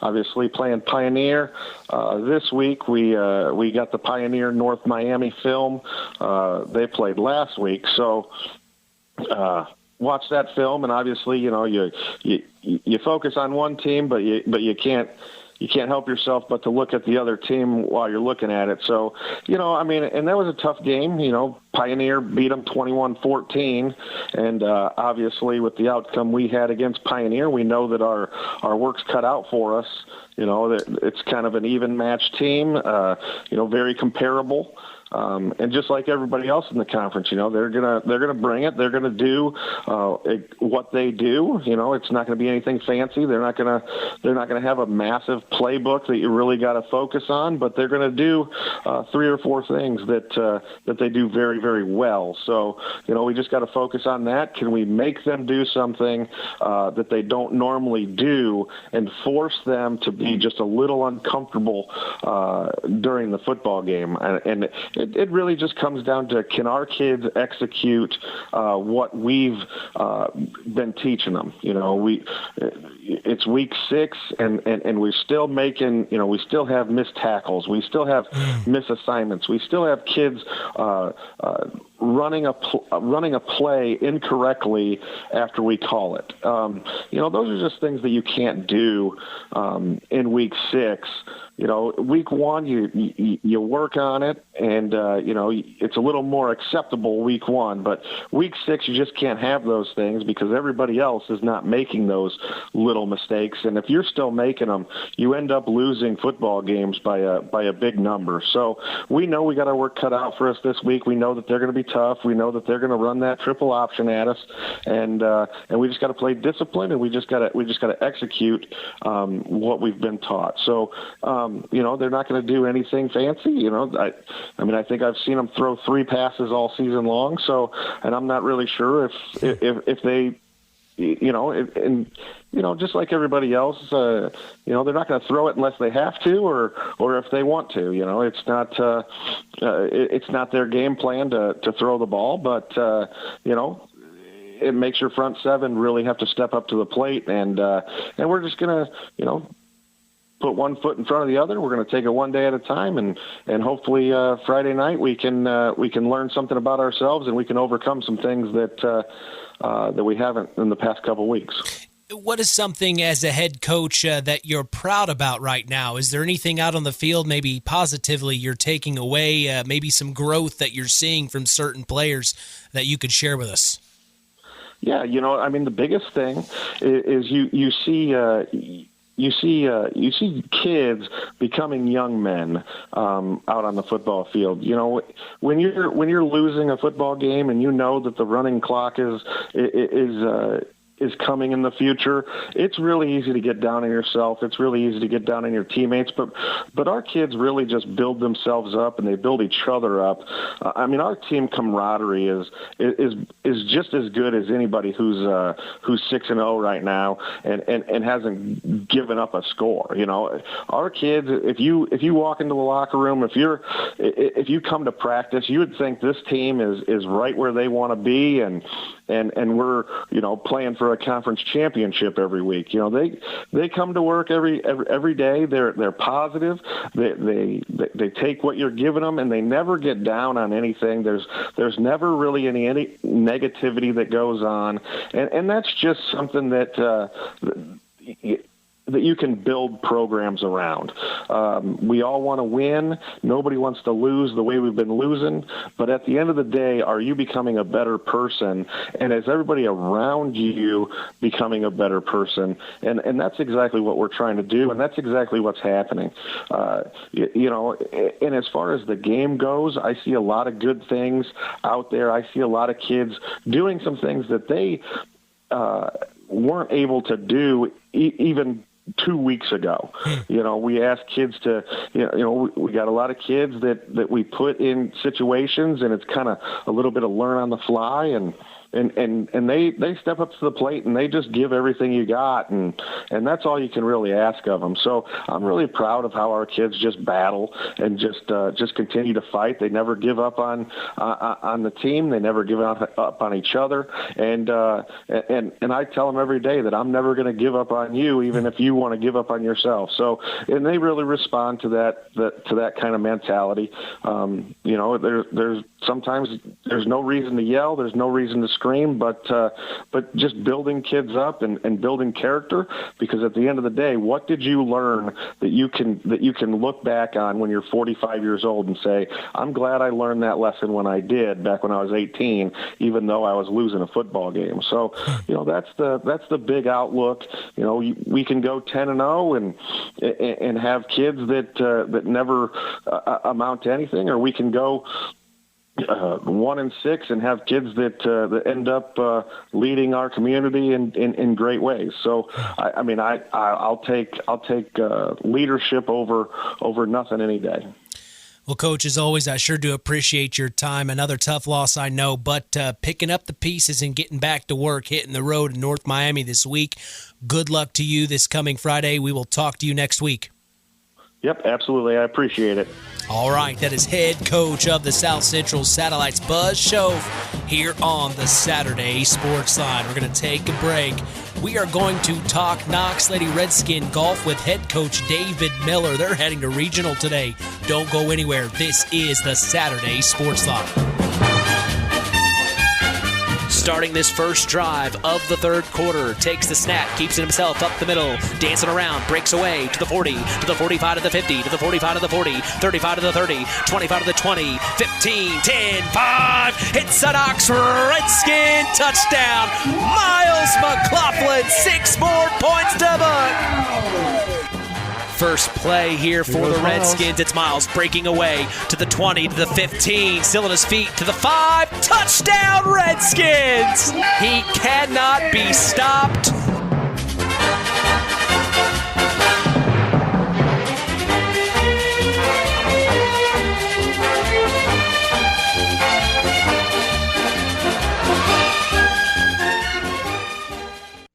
obviously playing Pioneer. This week we got the Pioneer North Miami film. They played last week, so watch that film, and obviously, you focus on one team, but you can't help yourself but to look at the other team while you're looking at it. So, and that was a tough game. Pioneer beat them 21-14, and obviously with the outcome we had against Pioneer, we know that our work's cut out for us. It's kind of an even match team, very comparable. And just like everybody else in the conference, they're gonna bring it. They're gonna do what they do. It's not gonna be anything fancy. They're not gonna have a massive playbook that you really got to focus on. But they're gonna do 3 or 4 things that they do very, very well. So we just got to focus on that. Can we make them do something that they don't normally do, and force them to be just a little uncomfortable during the football game? And it really just comes down to, can our kids execute what we've been teaching them? It's week 6, and we're still making, we still have missed tackles. We still have misassignments. We still have kids running a play incorrectly after we call it. Those are just things that you can't do in week 6. Week 1, you work on it, and it's a little more acceptable week 1. But week 6, you just can't have those things because everybody else is not making those little mistakes. And if you're still making them, you end up losing football games by a big number. So we know we got our work cut out for us this week. We know that they're going to be tough. We know that they're going to run that triple option at us, and we just got to play discipline, and we just got to execute what we've been taught. So. They're not going to do anything fancy. I think I've seen them throw 3 passes all season long. So, and I'm not really sure if they just like everybody else, they're not going to throw it unless they have to, or if they want to. It's not their game plan to throw the ball, but it makes your front seven really have to step up to the plate, and we're just going to, put one foot in front of the other. We're going to take it one day at a time, and hopefully Friday night we can learn something about ourselves, and we can overcome some things that we haven't in the past couple weeks. What is something as a head coach that you're proud about right now? Is there anything out on the field, maybe positively, you're taking away, maybe some growth that you're seeing from certain players that you could share with us? Yeah, the biggest thing is you see kids becoming young men out on the football field. When you're losing a football game and that the running clock is coming in the future, it's really easy to get down on yourself. It's really easy to get down on your teammates. But our kids really just build themselves up, and they build each other up. Our team camaraderie is just as good as anybody who's 6-0 right now and hasn't given up a score. Our kids, if you walk into the locker room, if you come to practice, you would think this team is right where they want to be, and we're playing for a conference championship every week. They come to work every day. They're positive. They take what you're giving them, and they never get down on anything. There's never really any negativity that goes on, and that's just something that you can build programs around. We all want to win. Nobody wants to lose the way we've been losing. But at the end of the day, are you becoming a better person? And is everybody around you becoming a better person? And that's exactly what we're trying to do, and that's exactly what's happening. And as far as the game goes, I see a lot of good things out there. I see a lot of kids doing some things that they weren't able to do even 2 weeks ago. We asked kids to, we got a lot of kids that we put in situations, and it's kind of a little bit of learn on the fly, and they step up to the plate, and they just give everything you got, and that's all you can really ask of them. So I'm really proud of how our kids just battle and just continue to fight. They never give up on the team. They never give up on each other, and I tell them every day that I'm never going to give up on you, even if you want to give up on yourself. So, and they really respond to that kind of mentality. There's sometimes there's no reason to yell. There's no reason to scream, but just building kids up and building character, because at the end of the day, what did you learn that you can look back on when you're 45 years old and say, I'm glad I learned that lesson when I did back when I was 18, even though I was losing a football game. So, that's the big outlook. We can go 10-0 and have kids that never amount to anything, or we can go 1-6 and have kids that end up leading our community in great ways. So I'll take leadership over nothing any day. Well, Coach, as always, I sure do appreciate your time. Another tough loss, I know, but picking up the pieces and getting back to work, hitting the road in North Miami this week. Good luck to you this coming Friday. We will talk to you next week. Yep, absolutely. I appreciate it. All right, that is head coach of the South Central Satellites, Buzz Schoff, here on the Saturday Sports Line. We're going to take a break. We are going to talk Knox Lady Redskin golf with head coach David Miller. They're heading to regional today. Don't go anywhere. This is the Saturday Sports Line. Starting this first drive of the third quarter, takes the snap, keeps it himself up the middle, dancing around, breaks away to the 40, to the 45, to the 50, to the 45, to the 40, 35 to the 30, 25 to the 20, 15, 10, 5, hits a Knox Redskin touchdown. Miles McLaughlin, 6 more points to book. First play here for the Redskins. It's Miles breaking away to the 20, to the 15, still on his feet, to the 5. Touchdown, Redskins! He cannot be stopped.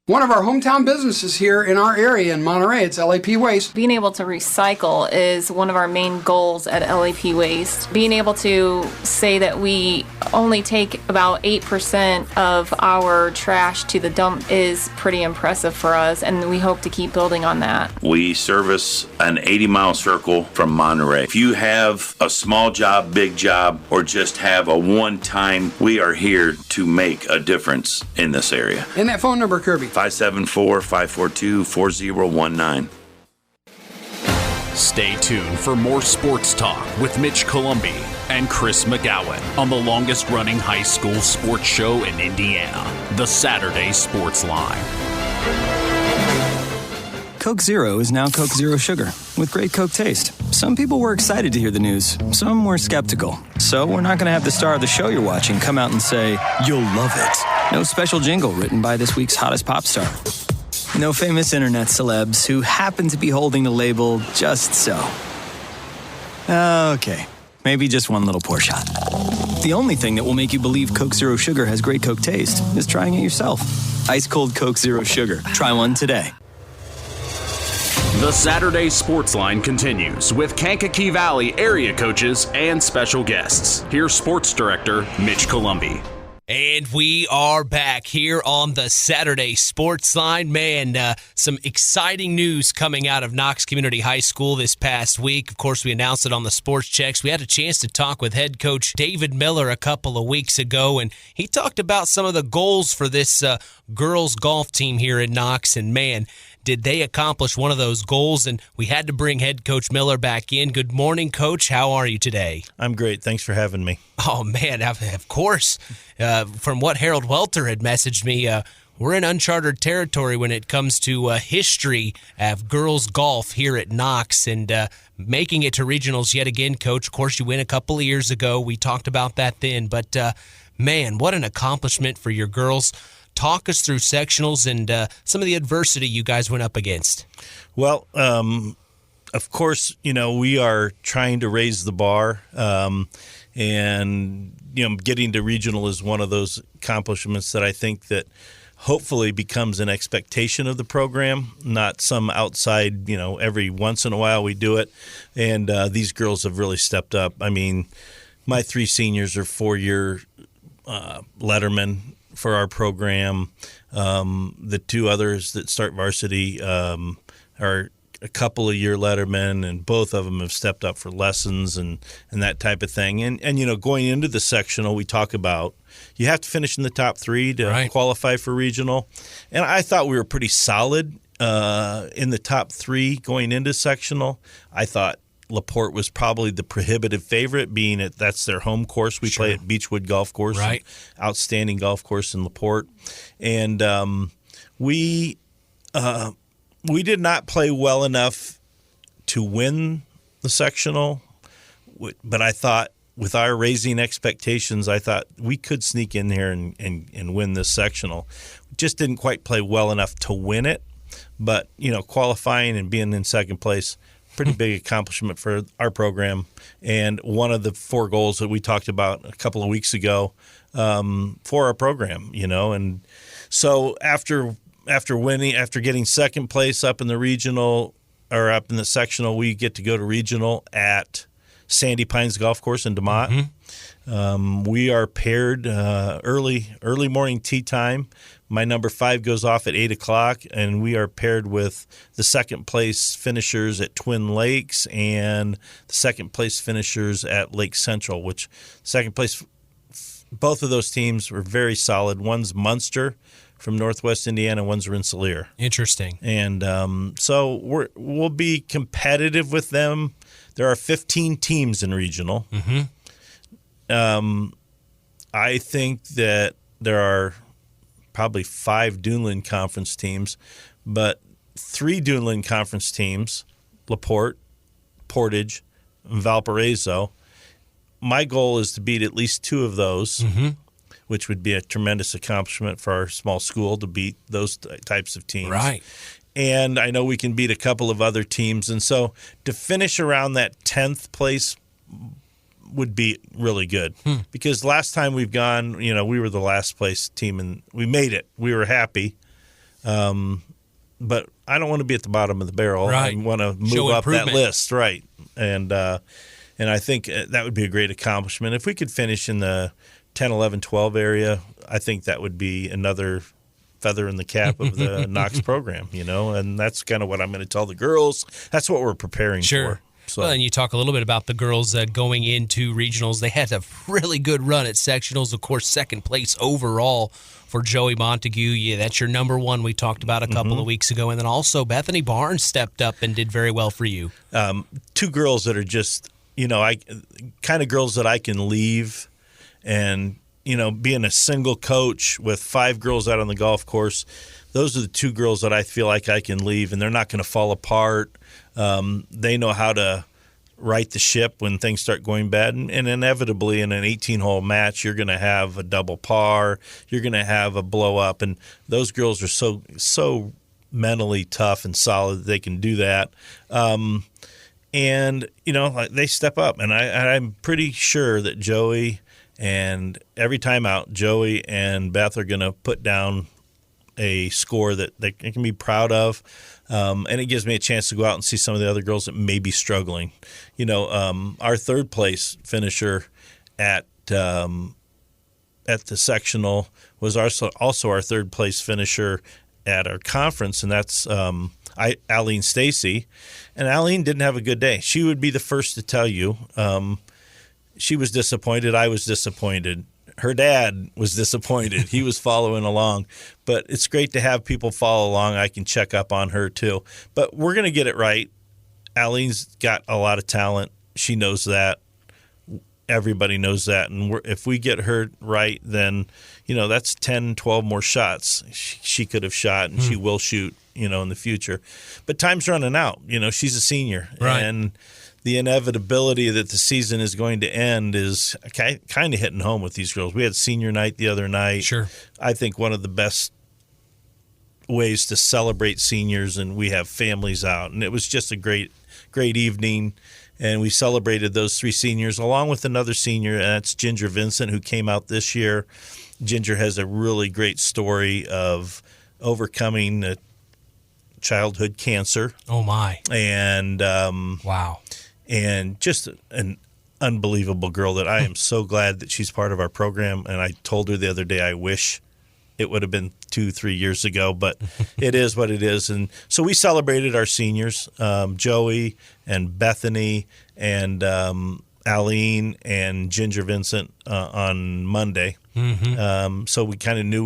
One of our hometown businesses here in our area in Monterey, it's LAP Waste. Being able to recycle is one of our main goals at LAP Waste. Being able to say that we only take about 8% of our trash to the dump is pretty impressive for us, and we hope to keep building on that. We service an 80-mile circle from Monterey. If you have a small job, big job, or just have a one-time, we are here to make a difference in this area. And that phone number, Kirby? 574-542-4019. Stay tuned for more sports talk with Mitch Columbi and Chris McGowan on the longest running high school sports show in Indiana, the Saturday Sports Line. Coke Zero is now Coke Zero Sugar with great Coke taste. Some people were excited to hear the news. Some were skeptical. So we're not going to have the star of the show you're watching come out and say, "You'll love it." No special jingle written by this week's hottest pop star. No famous internet celebs who happen to be holding the label just so. Okay, maybe just one little pour shot. The only thing that will make you believe Coke Zero Sugar has great Coke taste is trying it yourself. Ice cold Coke Zero Sugar. Try one today. The Saturday Sports Line continues with Kankakee Valley area coaches and special guests. Here's Sports Director Mitch Columbi. And we are back here on the Saturday Sports Line. Man, some exciting news coming out of Knox Community High School this past week. Of course, we announced it on the Sports Checks. We had a chance to talk with head coach David Miller a couple of weeks ago, and he talked about some of the goals for this girls golf team here in Knox. And man, did they accomplish one of those goals, and we had to bring head coach Miller back in. Good morning, Coach. How are you today? I'm great. Thanks for having me. Oh, man, of course. From what Harold Welter had messaged me, we're in uncharted territory when it comes to history of girls golf here at Knox, and making it to regionals yet again, Coach. Of course, you win a couple of years ago. We talked about that then, but man, what an accomplishment for your girls. Talk us through sectionals and some of the adversity you guys went up against. Well, of course, we are trying to raise the bar, and getting to regional is one of those accomplishments that I think that hopefully becomes an expectation of the program, not some outside, every once in a while we do it. And these girls have really stepped up. I mean, my three seniors are four-year lettermen for our program. The two others that start varsity are a couple of year lettermen, and both of them have stepped up for lessons and that type of thing. And going into the sectional, we talk about you have to finish in the top three to qualify for regional. And I thought we were pretty solid in the top three going into sectional. I thought LaPorte was probably the prohibitive favorite, being that's their home course. We play at Beechwood Golf Course, outstanding golf course in LaPorte, and we did not play well enough to win the sectional. But I thought, with our raising expectations, I thought we could sneak in here and win this sectional. We just didn't quite play well enough to win it. But qualifying and being in second place, pretty big accomplishment for our program, and one of the four goals that we talked about a couple of weeks ago for our program, and so after winning, after getting second place up in the regional or up in the sectional, we get to go to regional at Sandy Pines Golf Course in DeMotte. We are paired early morning tee time. My number 5 goes off at 8 o'clock, and we are paired with the second place finishers at Twin Lakes and the second place finishers at Lake Central, which second place, both of those teams were very solid. One's Munster from Northwest Indiana, one's Rensselaer. Interesting. And so we'll be competitive with them. There are 15 teams in regional. I think that there are probably 5 Duneland Conference teams, but 3 Duneland Conference teams, LaPorte, Portage, and Valparaiso. My goal is to beat at least 2 of those, which would be a tremendous accomplishment for our small school to beat those types of teams. Right. And I know we can beat a couple of other teams. And so to finish around that 10th place would be really good, because last time we've gone, we were the last place team and we made it. We were happy. But I don't want to be at the bottom of the barrel. Right. I want to move up that list, right? And I think that would be a great accomplishment. If we could finish in the 10, 11, 12 area, I think that would be another feather in the cap of the Knox program, and that's kind of what I'm going to tell the girls. That's what we're preparing for. So. Well, and you talk a little bit about the girls going into regionals. They had a really good run at sectionals. Of course, second place overall for Joie Montague. Yeah, that's your number one we talked about a couple of weeks ago. And then also Bethany Barnes stepped up and did very well for you. Two girls that are just, kind of girls that I can leave and, being a single coach with 5 girls out on the golf course, those are the 2 girls that I feel like I can leave, and they're not going to fall apart. They know how to right the ship when things start going bad. And inevitably in an 18-hole match, you're going to have a double par. You're going to have a blow up. And those girls are so mentally tough and solid that they can do that. And, they step up. And I'm pretty sure that Joey and every time out, Joey and Beth are going to put down a score that they can be proud of. And it gives me a chance to go out and see some of the other girls that may be struggling. Our third place finisher at the sectional was also our third place finisher at our conference, and that's Aline Stacy. And Aline didn't have a good day. She would be the first to tell you. She was disappointed. I was disappointed. Her dad was disappointed. He was following along. But it's great to have people follow along. I can check up on her too. But we're going to get it right. Aline's got a lot of talent. She knows that. Everybody knows that. And if we get her right, then, that's 10, 12 more shots she could have shot and she will shoot, in the future. But time's running out. She's a senior. Right. And the inevitability that the season is going to end is kind of hitting home with these girls. We had senior night the other night. Sure. I think one of the best ways to celebrate seniors, and we have families out. And it was just a great evening. And we celebrated those 3 seniors along with another senior, and that's Ginger Vincent, who came out this year. Ginger has a really great story of overcoming childhood cancer. Oh, my. And wow. And just an unbelievable girl that I am so glad that she's part of our program. And I told her the other day I wish it would have been 2-3 years ago, but it is what it is. And so we celebrated our seniors, Joey and Bethany and Aline and Ginger Vincent on Monday. So we kind of knew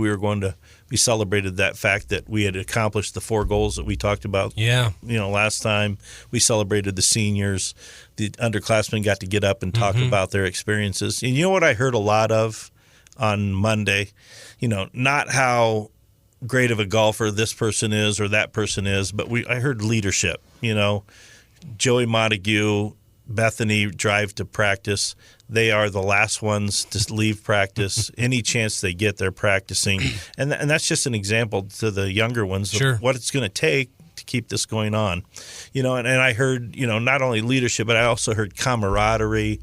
we celebrated that fact that we had accomplished the 4 goals that we talked about. Yeah. Last time we celebrated the seniors. The underclassmen got to get up and talk about their experiences. And you know what I heard a lot of on Monday? Not how great of a golfer this person is or that person is, but I heard leadership. Joie Montague, Bethany drive to practice. They are the last ones to leave practice. Any chance they get, they're practicing. And that's just an example to the younger ones of what it's going to take to keep this going on. And I heard, not only leadership, but I also heard camaraderie,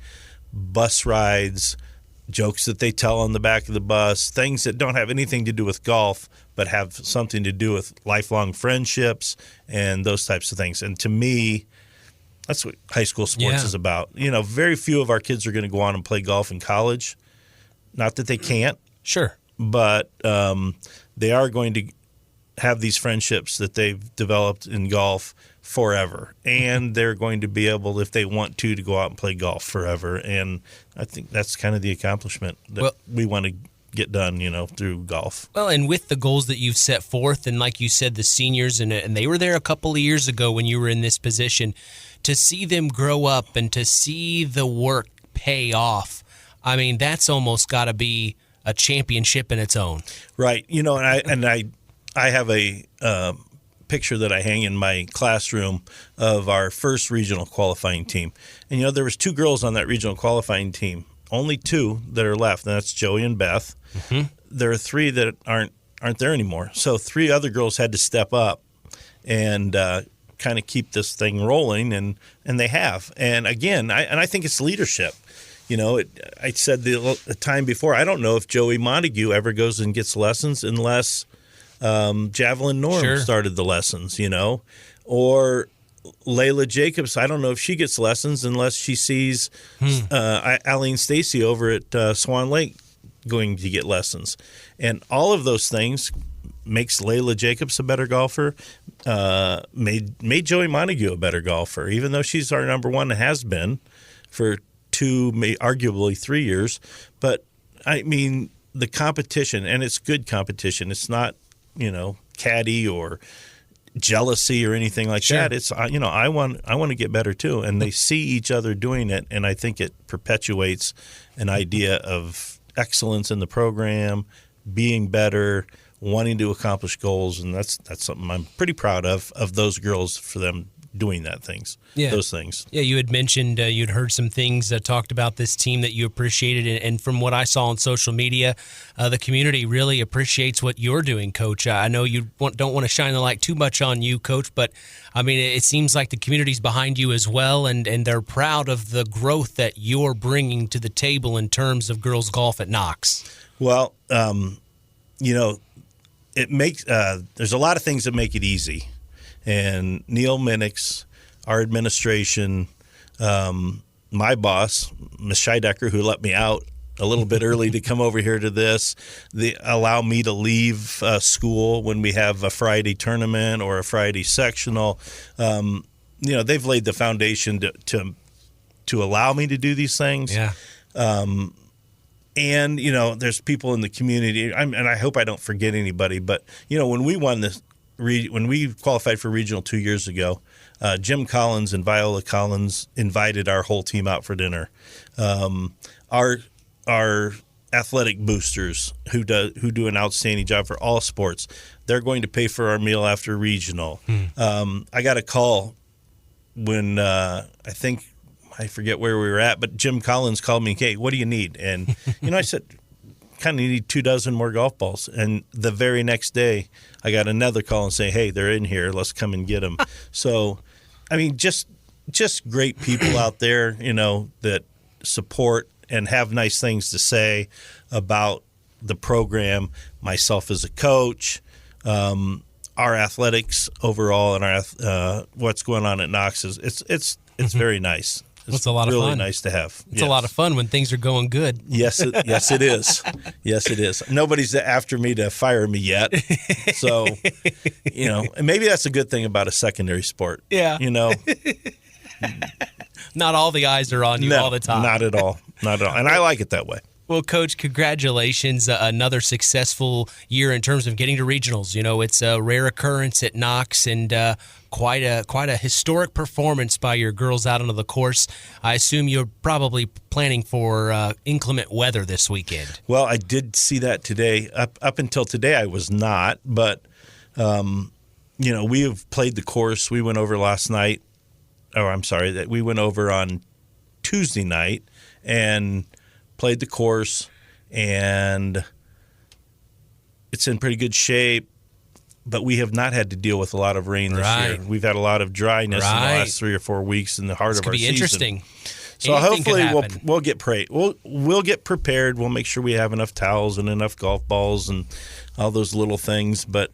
bus rides, jokes that they tell on the back of the bus, things that don't have anything to do with golf, but have something to do with lifelong friendships and those types of things. And to me, that's what high school sports is about. Very few of our kids are going to go on and play golf in college. Not that they can't. Sure. But they are going to have these friendships that they've developed in golf forever. And they're going to be able, if they want to go out and play golf forever. And I think that's kind of the accomplishment that we want to get done, through golf. Well, and with the goals that you've set forth, and like you said, the seniors, and they were there a couple of years ago when you were in this position, to see them grow up and to see the work pay off, I mean, that's almost got to be a championship in its own. Right. I have a picture that I hang in my classroom of our first regional qualifying team. And, there was 2 girls on that regional qualifying team, only 2 that are left, and that's Joey and Beth. There are 3 that aren't there anymore. So 3 other girls had to step up and kind of keep this thing rolling, and they have. And again, I think it's leadership. I said the time before, I don't know if Joey Montague ever goes and gets lessons unless Javelin Norm started the lessons, or Layla Jacobs. I don't know if she gets lessons unless she sees Eileen Stacy over at Swan Lake going to get lessons. And all of those things makes Layla Jacobs a better golfer, made Joie Montague a better golfer, even though she's our number one and has been for 2, arguably 3 years. But, I mean, the competition, and it's good competition. It's not, catty or jealousy or anything like that. It's, I want to get better too. And they see each other doing it, and I think it perpetuates an idea of excellence in the program, being better, wanting to accomplish goals, and that's something I'm pretty proud of those girls, for them doing those things. Yeah, you had mentioned you'd heard some things talked about this team that you appreciated, and from what I saw on social media, the community really appreciates what you're doing, Coach. I know you don't want to shine the light too much on you, Coach, but I mean, it seems like the community's behind you as well, and they're proud of the growth that you're bringing to the table in terms of girls golf at Knox. Well, it makes there's a lot of things that make it easy. And Neil Minix, our administration, my boss, Ms. Scheidecker, who let me out a little bit early to come over here to this, they allow me to leave school when we have a Friday tournament or a Friday sectional. They've laid the foundation to allow me to do these things. Yeah. And, there's people in the community, and I hope I don't forget anybody, but, when we won this, when we qualified for regional 2 years ago, Jim Collins and Viola Collins invited our whole team out for dinner. Our athletic boosters who do an outstanding job for all sports, they're going to pay for our meal after regional. I got a call when I forget where we were at, but Jim Collins called me, "Hey, what do you need?" And, I said, kind of need 24 more golf balls. And the very next day, I got another call and say, "Hey, they're in here. Let's come and get them." So, I mean, just great people out there, that support and have nice things to say about the program, myself as a coach, our athletics overall, and our what's going on at Knox it's very nice. It's a lot of really fun. Nice to have. It's a lot of fun when things are going good. Yes, it is. Yes, it is. Nobody's after me to fire me yet. So, and maybe that's a good thing about a secondary sport. Yeah. Not all the eyes are on you all the time. Not at all. Not at all. And I like it that way. Well, Coach, congratulations. Another successful year in terms of getting to regionals. It's a rare occurrence at Knox, and quite a historic performance by your girls out onto the course. I assume you're probably planning for inclement weather this weekend. Well, I did see that today. Up until today, I was not. But, we have played the course. We went over last night. We went over on Tuesday night and played the course, and it's in pretty good shape, but we have not had to deal with a lot of rain this year. We've had a lot of dryness in the last 3 or 4 weeks in the heart of our season. It's going to be interesting. So hopefully we'll get prepared. We'll make sure we have enough towels and enough golf balls and all those little things, but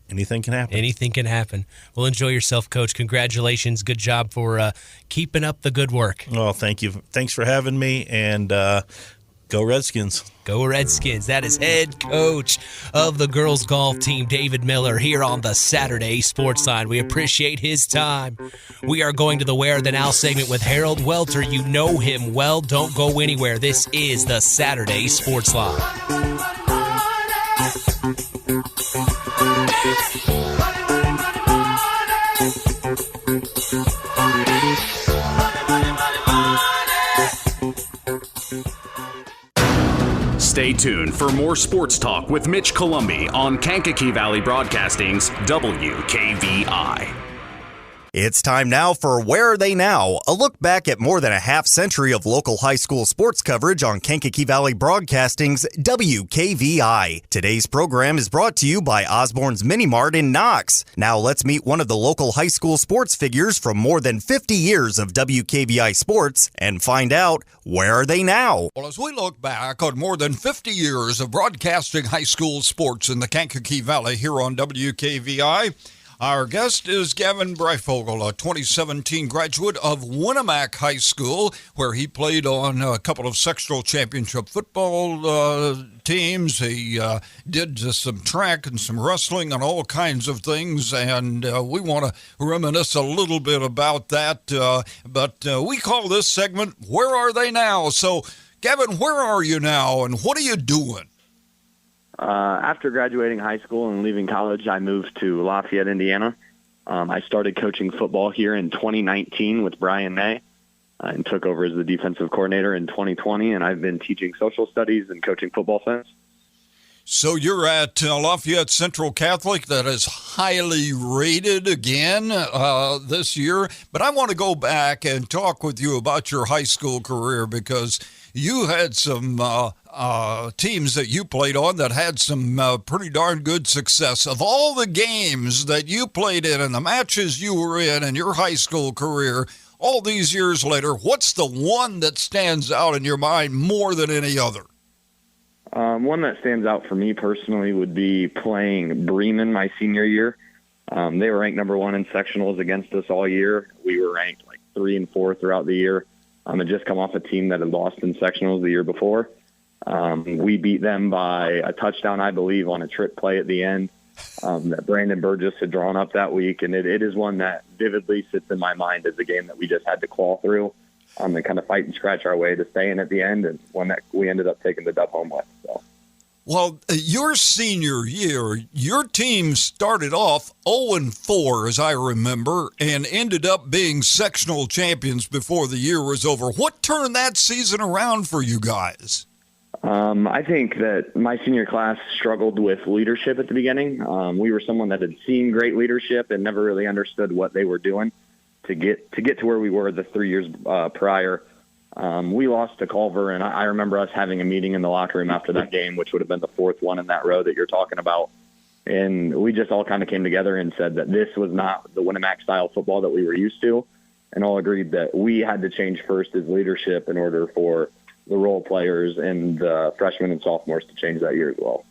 anything can happen. Anything can happen. Well, enjoy yourself, Coach. Congratulations. Good job for keeping up the good work. Well, thank you. Thanks for having me, and go Redskins. Go Redskins. That is head coach of the girls golf team, David Miller, here on the Saturday Sports Line. We appreciate his time. We are going to the Where the Now segment with Harold Welter. You know him well. Don't go anywhere. This is the Saturday Sports Line. Stay tuned for more sports talk with Mitch Columbi on Kankakee Valley Broadcasting's WKVI. It's time now for Where Are They Now? A look back at more than a half century of local high school sports coverage on Kankakee Valley Broadcasting's WKVI. Today's program is brought to you by Osborne's Mini Mart in Knox. Now let's meet one of the local high school sports figures from more than 50 years of WKVI sports and find out, where are they now? Well, as we look back on more than 50 years of broadcasting high school sports in the Kankakee Valley here on WKVI, our guest is Gavin Breyfogle, a 2017 graduate of Winamac High School, where he played on a couple of sectional championship football teams. He did some track and some wrestling and all kinds of things, and we want to reminisce a little bit about that. But we call this segment, Where Are They Now? So, Gavin, where are you now, and what are you doing? After graduating high school and leaving college, I moved to Lafayette, Indiana. I started coaching football here in 2019 with Brian May and took over as the defensive coordinator in 2020, and I've been teaching social studies and coaching football since. So you're at Lafayette Central Catholic, that is highly rated again this year. But I want to go back and talk with you about your high school career, because you had some teams that you played on that had some pretty darn good success. Of all the games that you played in and the matches you were in your high school career, all these years later, what's the one that stands out in your mind more than any other? One that stands out for me personally would be playing Bremen my senior year. They were ranked number 1 in sectionals against us all year. We were ranked like 3 and 4 throughout the year. Had just come off a team that had lost in sectionals the year before. We beat them by a touchdown, I believe, on a trick play at the end that Brandon Burgess had drawn up that week. And it is one that vividly sits in my mind as a game that we just had to claw through and kind of fight and scratch our way to stay in at the end, and one that we ended up taking the dub home with. So. Well, your senior year, your team started off 0-4, as I remember, and ended up being sectional champions before the year was over. What turned that season around for you guys? I think that my senior class struggled with leadership at the beginning. We were someone that had seen great leadership and never really understood what they were doing to get to where we were the 3 years prior. We lost to Culver, and I remember us having a meeting in the locker room after that game, which would have been the 4th one in that row that you're talking about. And we just all kind of came together and said that this was not the Winamac style football that we were used to, and all agreed that we had to change first as leadership in order for the role players and the freshmen and sophomores to change that year as well.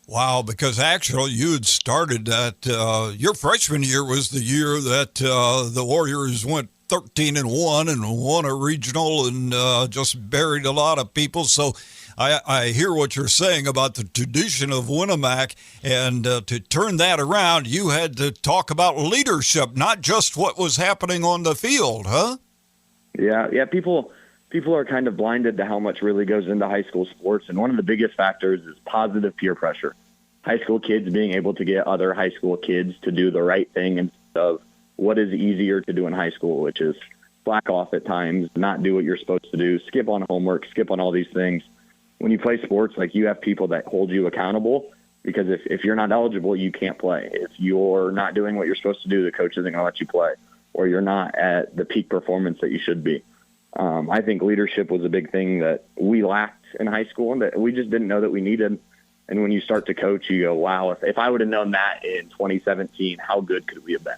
Wow, because actually you had started that your freshman year was the year that the Warriors went 13-1 and won a regional and just buried a lot of people. So I hear what you're saying about the tradition of Winamac, and to turn that around, you had to talk about leadership, not just what was happening on the field, huh? Yeah. People are kind of blinded to how much really goes into high school sports, and one of the biggest factors is positive peer pressure. High school kids being able to get other high school kids to do the right thing instead of what is easier to do in high school, which is slack off at times, not do what you're supposed to do, skip on homework, skip on all these things. When you play sports, like, you have people that hold you accountable, because if you're not eligible, you can't play. If you're not doing what you're supposed to do, the coach isn't going to let you play, or you're not at the peak performance that you should be. I think leadership was a big thing that we lacked in high school and that we just didn't know that we needed. And when you start to coach, you go, wow, if I would have known that in 2017, how good could we have been?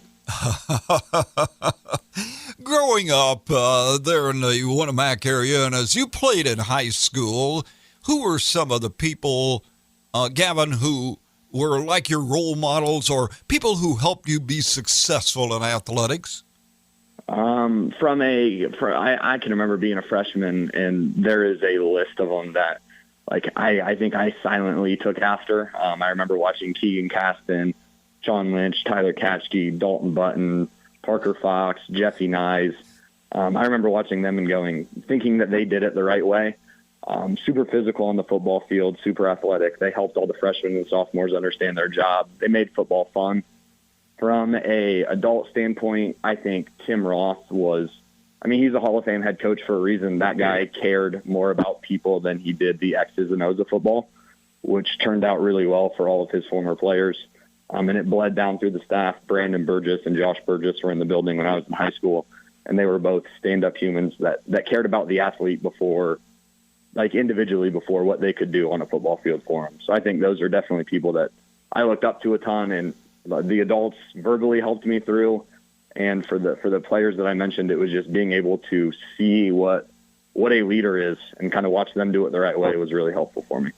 Growing up there in the Winamac area, and as you played in high school, who were some of the people, Gavin, who were like your role models or people who helped you be successful in athletics? I can remember being a freshman, and there is a list of them that, like, I think I silently took after. I remember watching Keegan Caston, Sean Lynch, Tyler Katchke, Dalton Button, Parker Fox, Jesse Nyes. I remember watching them and thinking that they did it the right way. Super physical on the football field, super athletic. They helped all the freshmen and sophomores understand their job. They made football fun. From a adult standpoint, I think Tim Ross he's a Hall of Fame head coach for a reason. That guy cared more about people than he did the X's and O's of football, which turned out really well for all of his former players. And it bled down through the staff. Brandon Burgess and Josh Burgess were in the building when I was in high school, and they were both stand-up humans that cared about the athlete before, like individually before what they could do on a football field for them. So I think those are definitely people that I looked up to a ton, and the adults verbally helped me through. And for the players that I mentioned, it was just being able to see what a leader is and kind of watch them do it the right way was really helpful for me.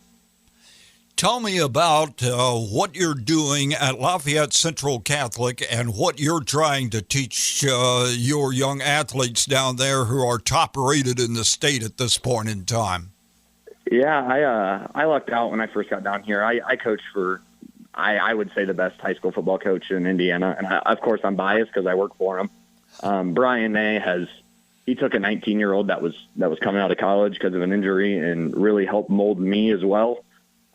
Tell me about what you're doing at Lafayette Central Catholic and what you're trying to teach your young athletes down there who are top-rated in the state at this point in time. Yeah, I lucked out when I first got down here. I coached for, I would say, the best high school football coach in Indiana. And of course, I'm biased because I work for him. Brian May he took a 19-year-old that was coming out of college because of an injury and really helped mold me as well.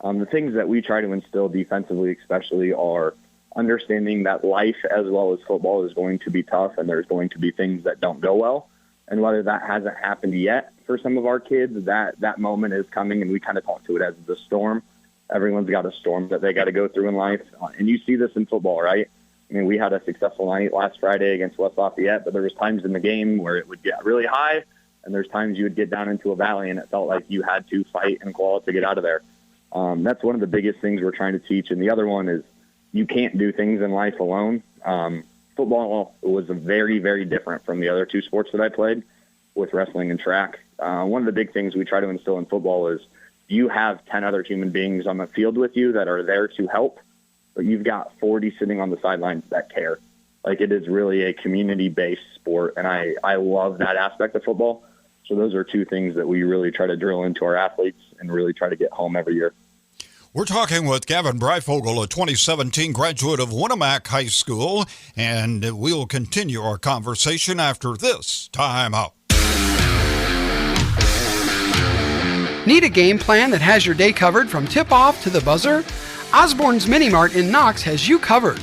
The things that we try to instill defensively especially are understanding that life as well as football is going to be tough, and there's going to be things that don't go well. And whether that hasn't happened yet for some of our kids, that moment is coming, and we kind of talk to it as the storm. Everyone's got a storm that they got to go through in life. And you see this in football, right? I mean, we had a successful night last Friday against West Lafayette, but there was times in the game where it would get really high, and there's times you would get down into a valley, and it felt like you had to fight and claw to get out of there. That's one of the biggest things we're trying to teach. And the other one is you can't do things in life alone. Football was very, very different from the other two sports that I played with wrestling and track. One of the big things we try to instill in football is you have 10 other human beings on the field with you that are there to help, but you've got 40 sitting on the sidelines that care. Like, it is really a community-based sport, and I love that aspect of football. So those are two things that we really try to drill into our athletes and really try to get home every year. We're talking with Gavin Breyfogle, a 2017 graduate of Winamac High School, and we'll continue our conversation after this time out. Need a game plan that has your day covered from tip-off to the buzzer? Osborne's Mini Mart in Knox has you covered.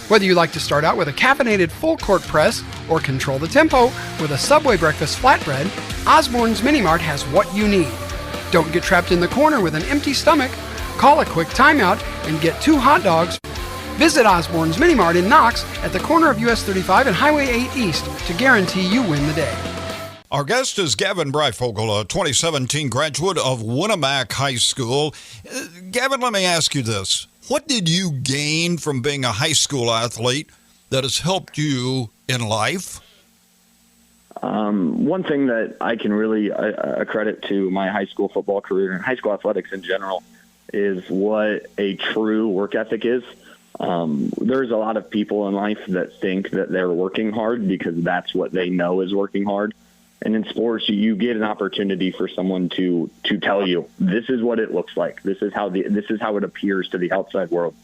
Whether you like to start out with a caffeinated full-court press or control the tempo with a Subway breakfast flatbread, Osborne's Mini Mart has what you need. Don't get trapped in the corner with an empty stomach. Call a quick timeout and get 2 hot dogs. Visit Osborne's Mini Mart in Knox at the corner of US 35 and Highway 8 East to guarantee you win the day. Our guest is Gavin Breyfogle, a 2017 graduate of Winamac High School. Gavin, let me ask you this. What did you gain from being a high school athlete that has helped you in life? One thing that I can really credit to my high school football career and high school athletics in general is what a true work ethic is. There's a lot of people in life that think that they're working hard because that's what they know is working hard. And in sports, you get an opportunity for someone to tell you, this is what it looks like. This is how it appears to the outside world.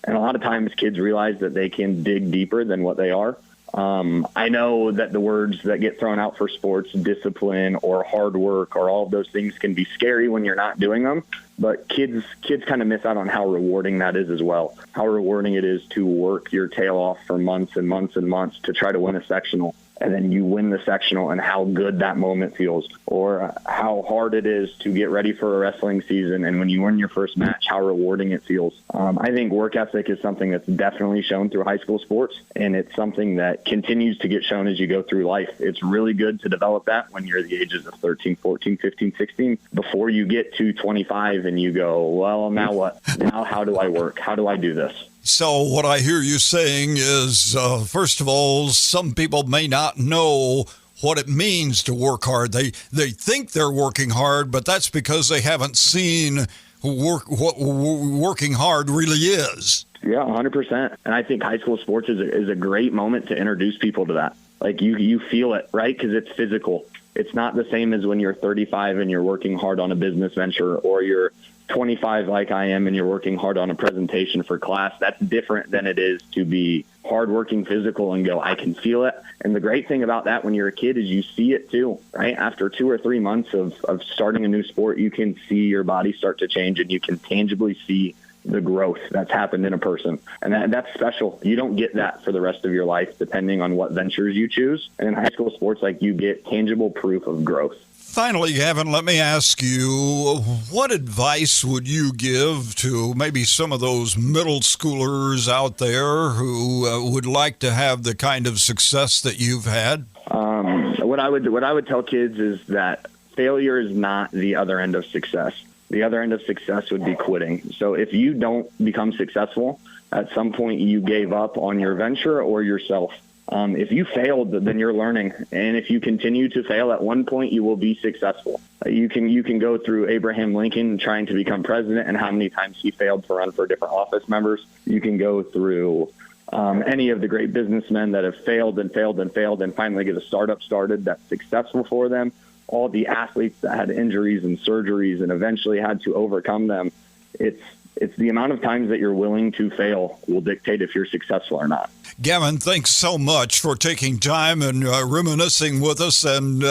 And a lot of times kids realize that they can dig deeper than what they are. I know that the words that get thrown out for sports, discipline or hard work or all of those things can be scary when you're not doing them. But kids kind of miss out on how rewarding that is as well. How rewarding it is to work your tail off for months and months and months to try to win a sectional. And then you win the sectional and how good that moment feels, or how hard it is to get ready for a wrestling season. And when you win your first match, how rewarding it feels. I think work ethic is something that's definitely shown through high school sports, and it's something that continues to get shown as you go through life. It's really good to develop that when you're the ages of 13, 14, 15, 16, before you get to 25 and you go, well, now what? Now how do I work? How do I do this? So what I hear you saying is, first of all, some people may not know what it means to work hard. They think they're working hard, but that's because they haven't seen what working hard really is. Yeah, 100%. And I think high school sports is a great moment to introduce people to that. Like you feel it, right? Because it's physical. It's not the same as when you're 35 and you're working hard on a business venture, or you're 25 like I am and you're working hard on a presentation for class. That's different than it is to be hardworking, physical, and go, I can feel it. And the great thing about that when you're a kid is you see it too, right? After 2 or 3 months of starting a new sport, you can see your body start to change, and you can tangibly see the growth that's happened in a person. And that's special. You don't get that for the rest of your life, depending on what ventures you choose. And in high school sports, like, you get tangible proof of growth. Finally, Gavin, let me ask you, what advice would you give to maybe some of those middle schoolers out there who would like to have the kind of success that you've had? What I would tell kids is that failure is not the other end of success. The other end of success would be quitting. So if you don't become successful, at some point you gave up on your venture or yourself. If you failed, then you're learning. And if you continue to fail, at one point you will be successful. You can go through Abraham Lincoln trying to become president and how many times he failed to run for different office members. You can go through any of the great businessmen that have failed and failed and failed and finally get a startup started that's successful for them. All the athletes that had injuries and surgeries and eventually had to overcome them. It's the amount of times that you're willing to fail will dictate if you're successful or not. Gavin, thanks so much for taking time and reminiscing with us and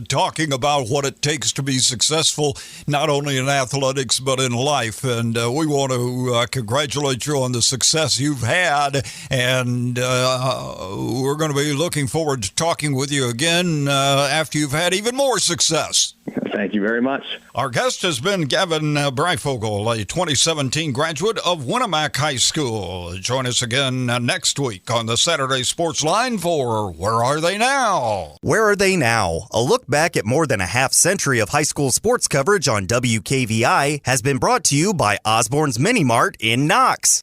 talking about what it takes to be successful, not only in athletics but in life. And we want to congratulate you on the success you've had. And we're going to be looking forward to talking with you again after you've had even more success. Thank you very much. Our guest has been Gavin Breyfogle, a 2017 graduate of Winamac High School. Join us again next week on the Saturday Sports Line for Where Are They Now? Where Are They Now? A look back at more than a half century of high school sports coverage on WKVI has been brought to you by Osborne's Mini Mart in Knox.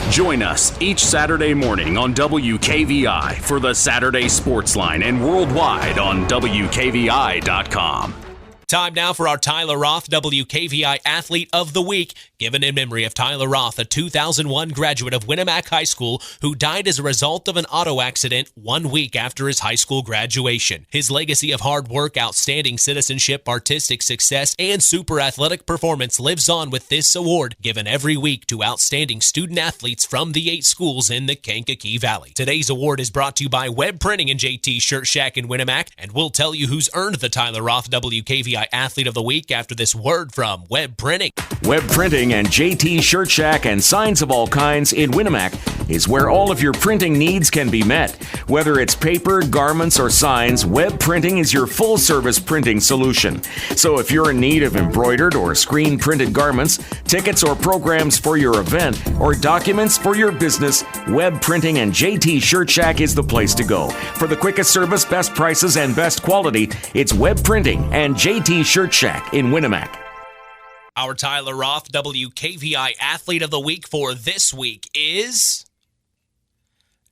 Join us each Saturday morning on WKVI for the Saturday Sports Line and worldwide on WKVI.com. Time now for our Tyler Roth WKVI Athlete of the Week, given in memory of Tyler Roth, a 2001 graduate of Winamac High School who died as a result of an auto accident 1 week after his high school graduation. His legacy of hard work, outstanding citizenship, artistic success, and super athletic performance lives on with this award given every week to outstanding student athletes from the 8 schools in the Kankakee Valley. Today's award is brought to you by Web Printing and JT Shirt Shack in Winamac, and we'll tell you who's earned the Tyler Roth WKVI Athlete of the Week after this word from Web Printing. Web Printing and JT Shirt Shack and signs of all kinds in Winamac is where all of your printing needs can be met. Whether it's paper, garments, or signs, Web Printing is your full-service printing solution. So if you're in need of embroidered or screen-printed garments, tickets or programs for your event, or documents for your business, Web Printing and JT Shirt Shack is the place to go. For the quickest service, best prices, and best quality, it's Web Printing and JT Shirt Shack in Winamac. Our Tyler Roth WKVI Athlete of the Week for this week is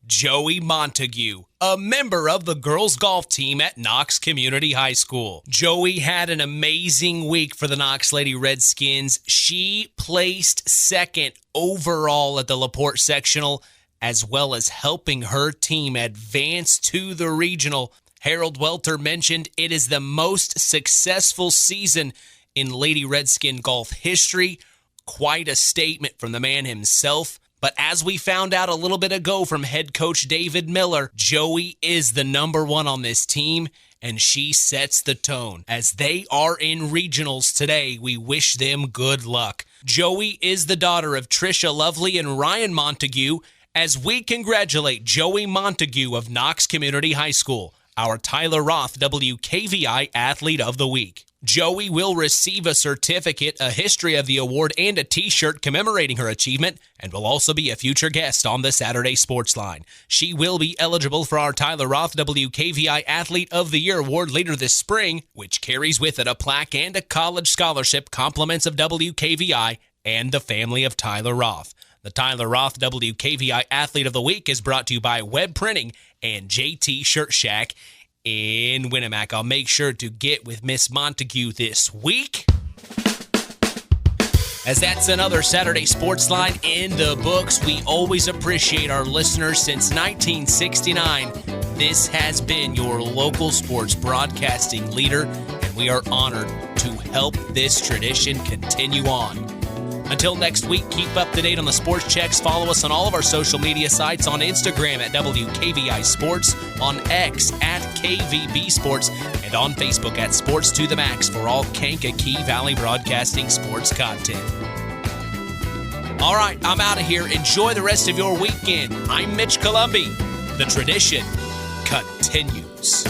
Joie Montague, a member of the girls golf team at Knox Community High School. Joie had an amazing week for the Knox Lady Redskins. She placed second overall at the LaPorte Sectional, as well as helping her team advance to the regional. Harold Welter mentioned it is the most successful season in Lady Redskin golf history. Quite a statement from the man himself. But as we found out a little bit ago from head coach David Miller, Joie is the number one on this team, and she sets the tone. As they are in regionals today, we wish them good luck. Joie is the daughter of Trisha Lovely and Ryan Montague, as we congratulate Joie Montague of Knox Community High School, our Tyler Roth WKVI Athlete of the Week. Joie will receive a certificate, a history of the award, and a t-shirt commemorating her achievement, and will also be a future guest on the Saturday Sports Line. She will be eligible for our Tyler Roth WKVI Athlete of the Year award later this spring, which carries with it a plaque and a college scholarship, compliments of WKVI and the family of Tyler Roth. The Tyler Roth WKVI Athlete of the Week is brought to you by Web Printing and JT Shirt Shack in Winamac. I'll make sure to get with Miss Montague this week, as that's another Saturday Sports Line in the books. We always appreciate our listeners. Since 1969, this has been your local sports broadcasting leader, and we are honored to help this tradition continue on. Until next week, keep up to date on the sports checks. Follow us on all of our social media sites, on Instagram at WKVI Sports, on X at KVB Sports, and on Facebook at Sports to the Max for all Kankakee Valley Broadcasting sports content. All right, I'm out of here. Enjoy the rest of your weekend. I'm Mitch Columbi. The tradition continues.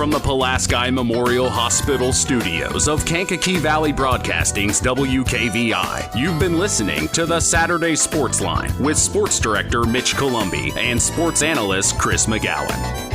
from the Pulaski Memorial Hospital studios of Kankakee Valley Broadcasting's WKVI, you've been listening to the Saturday Sports Line with Sports Director Mitch Columbi and Sports Analyst Chris McGowan.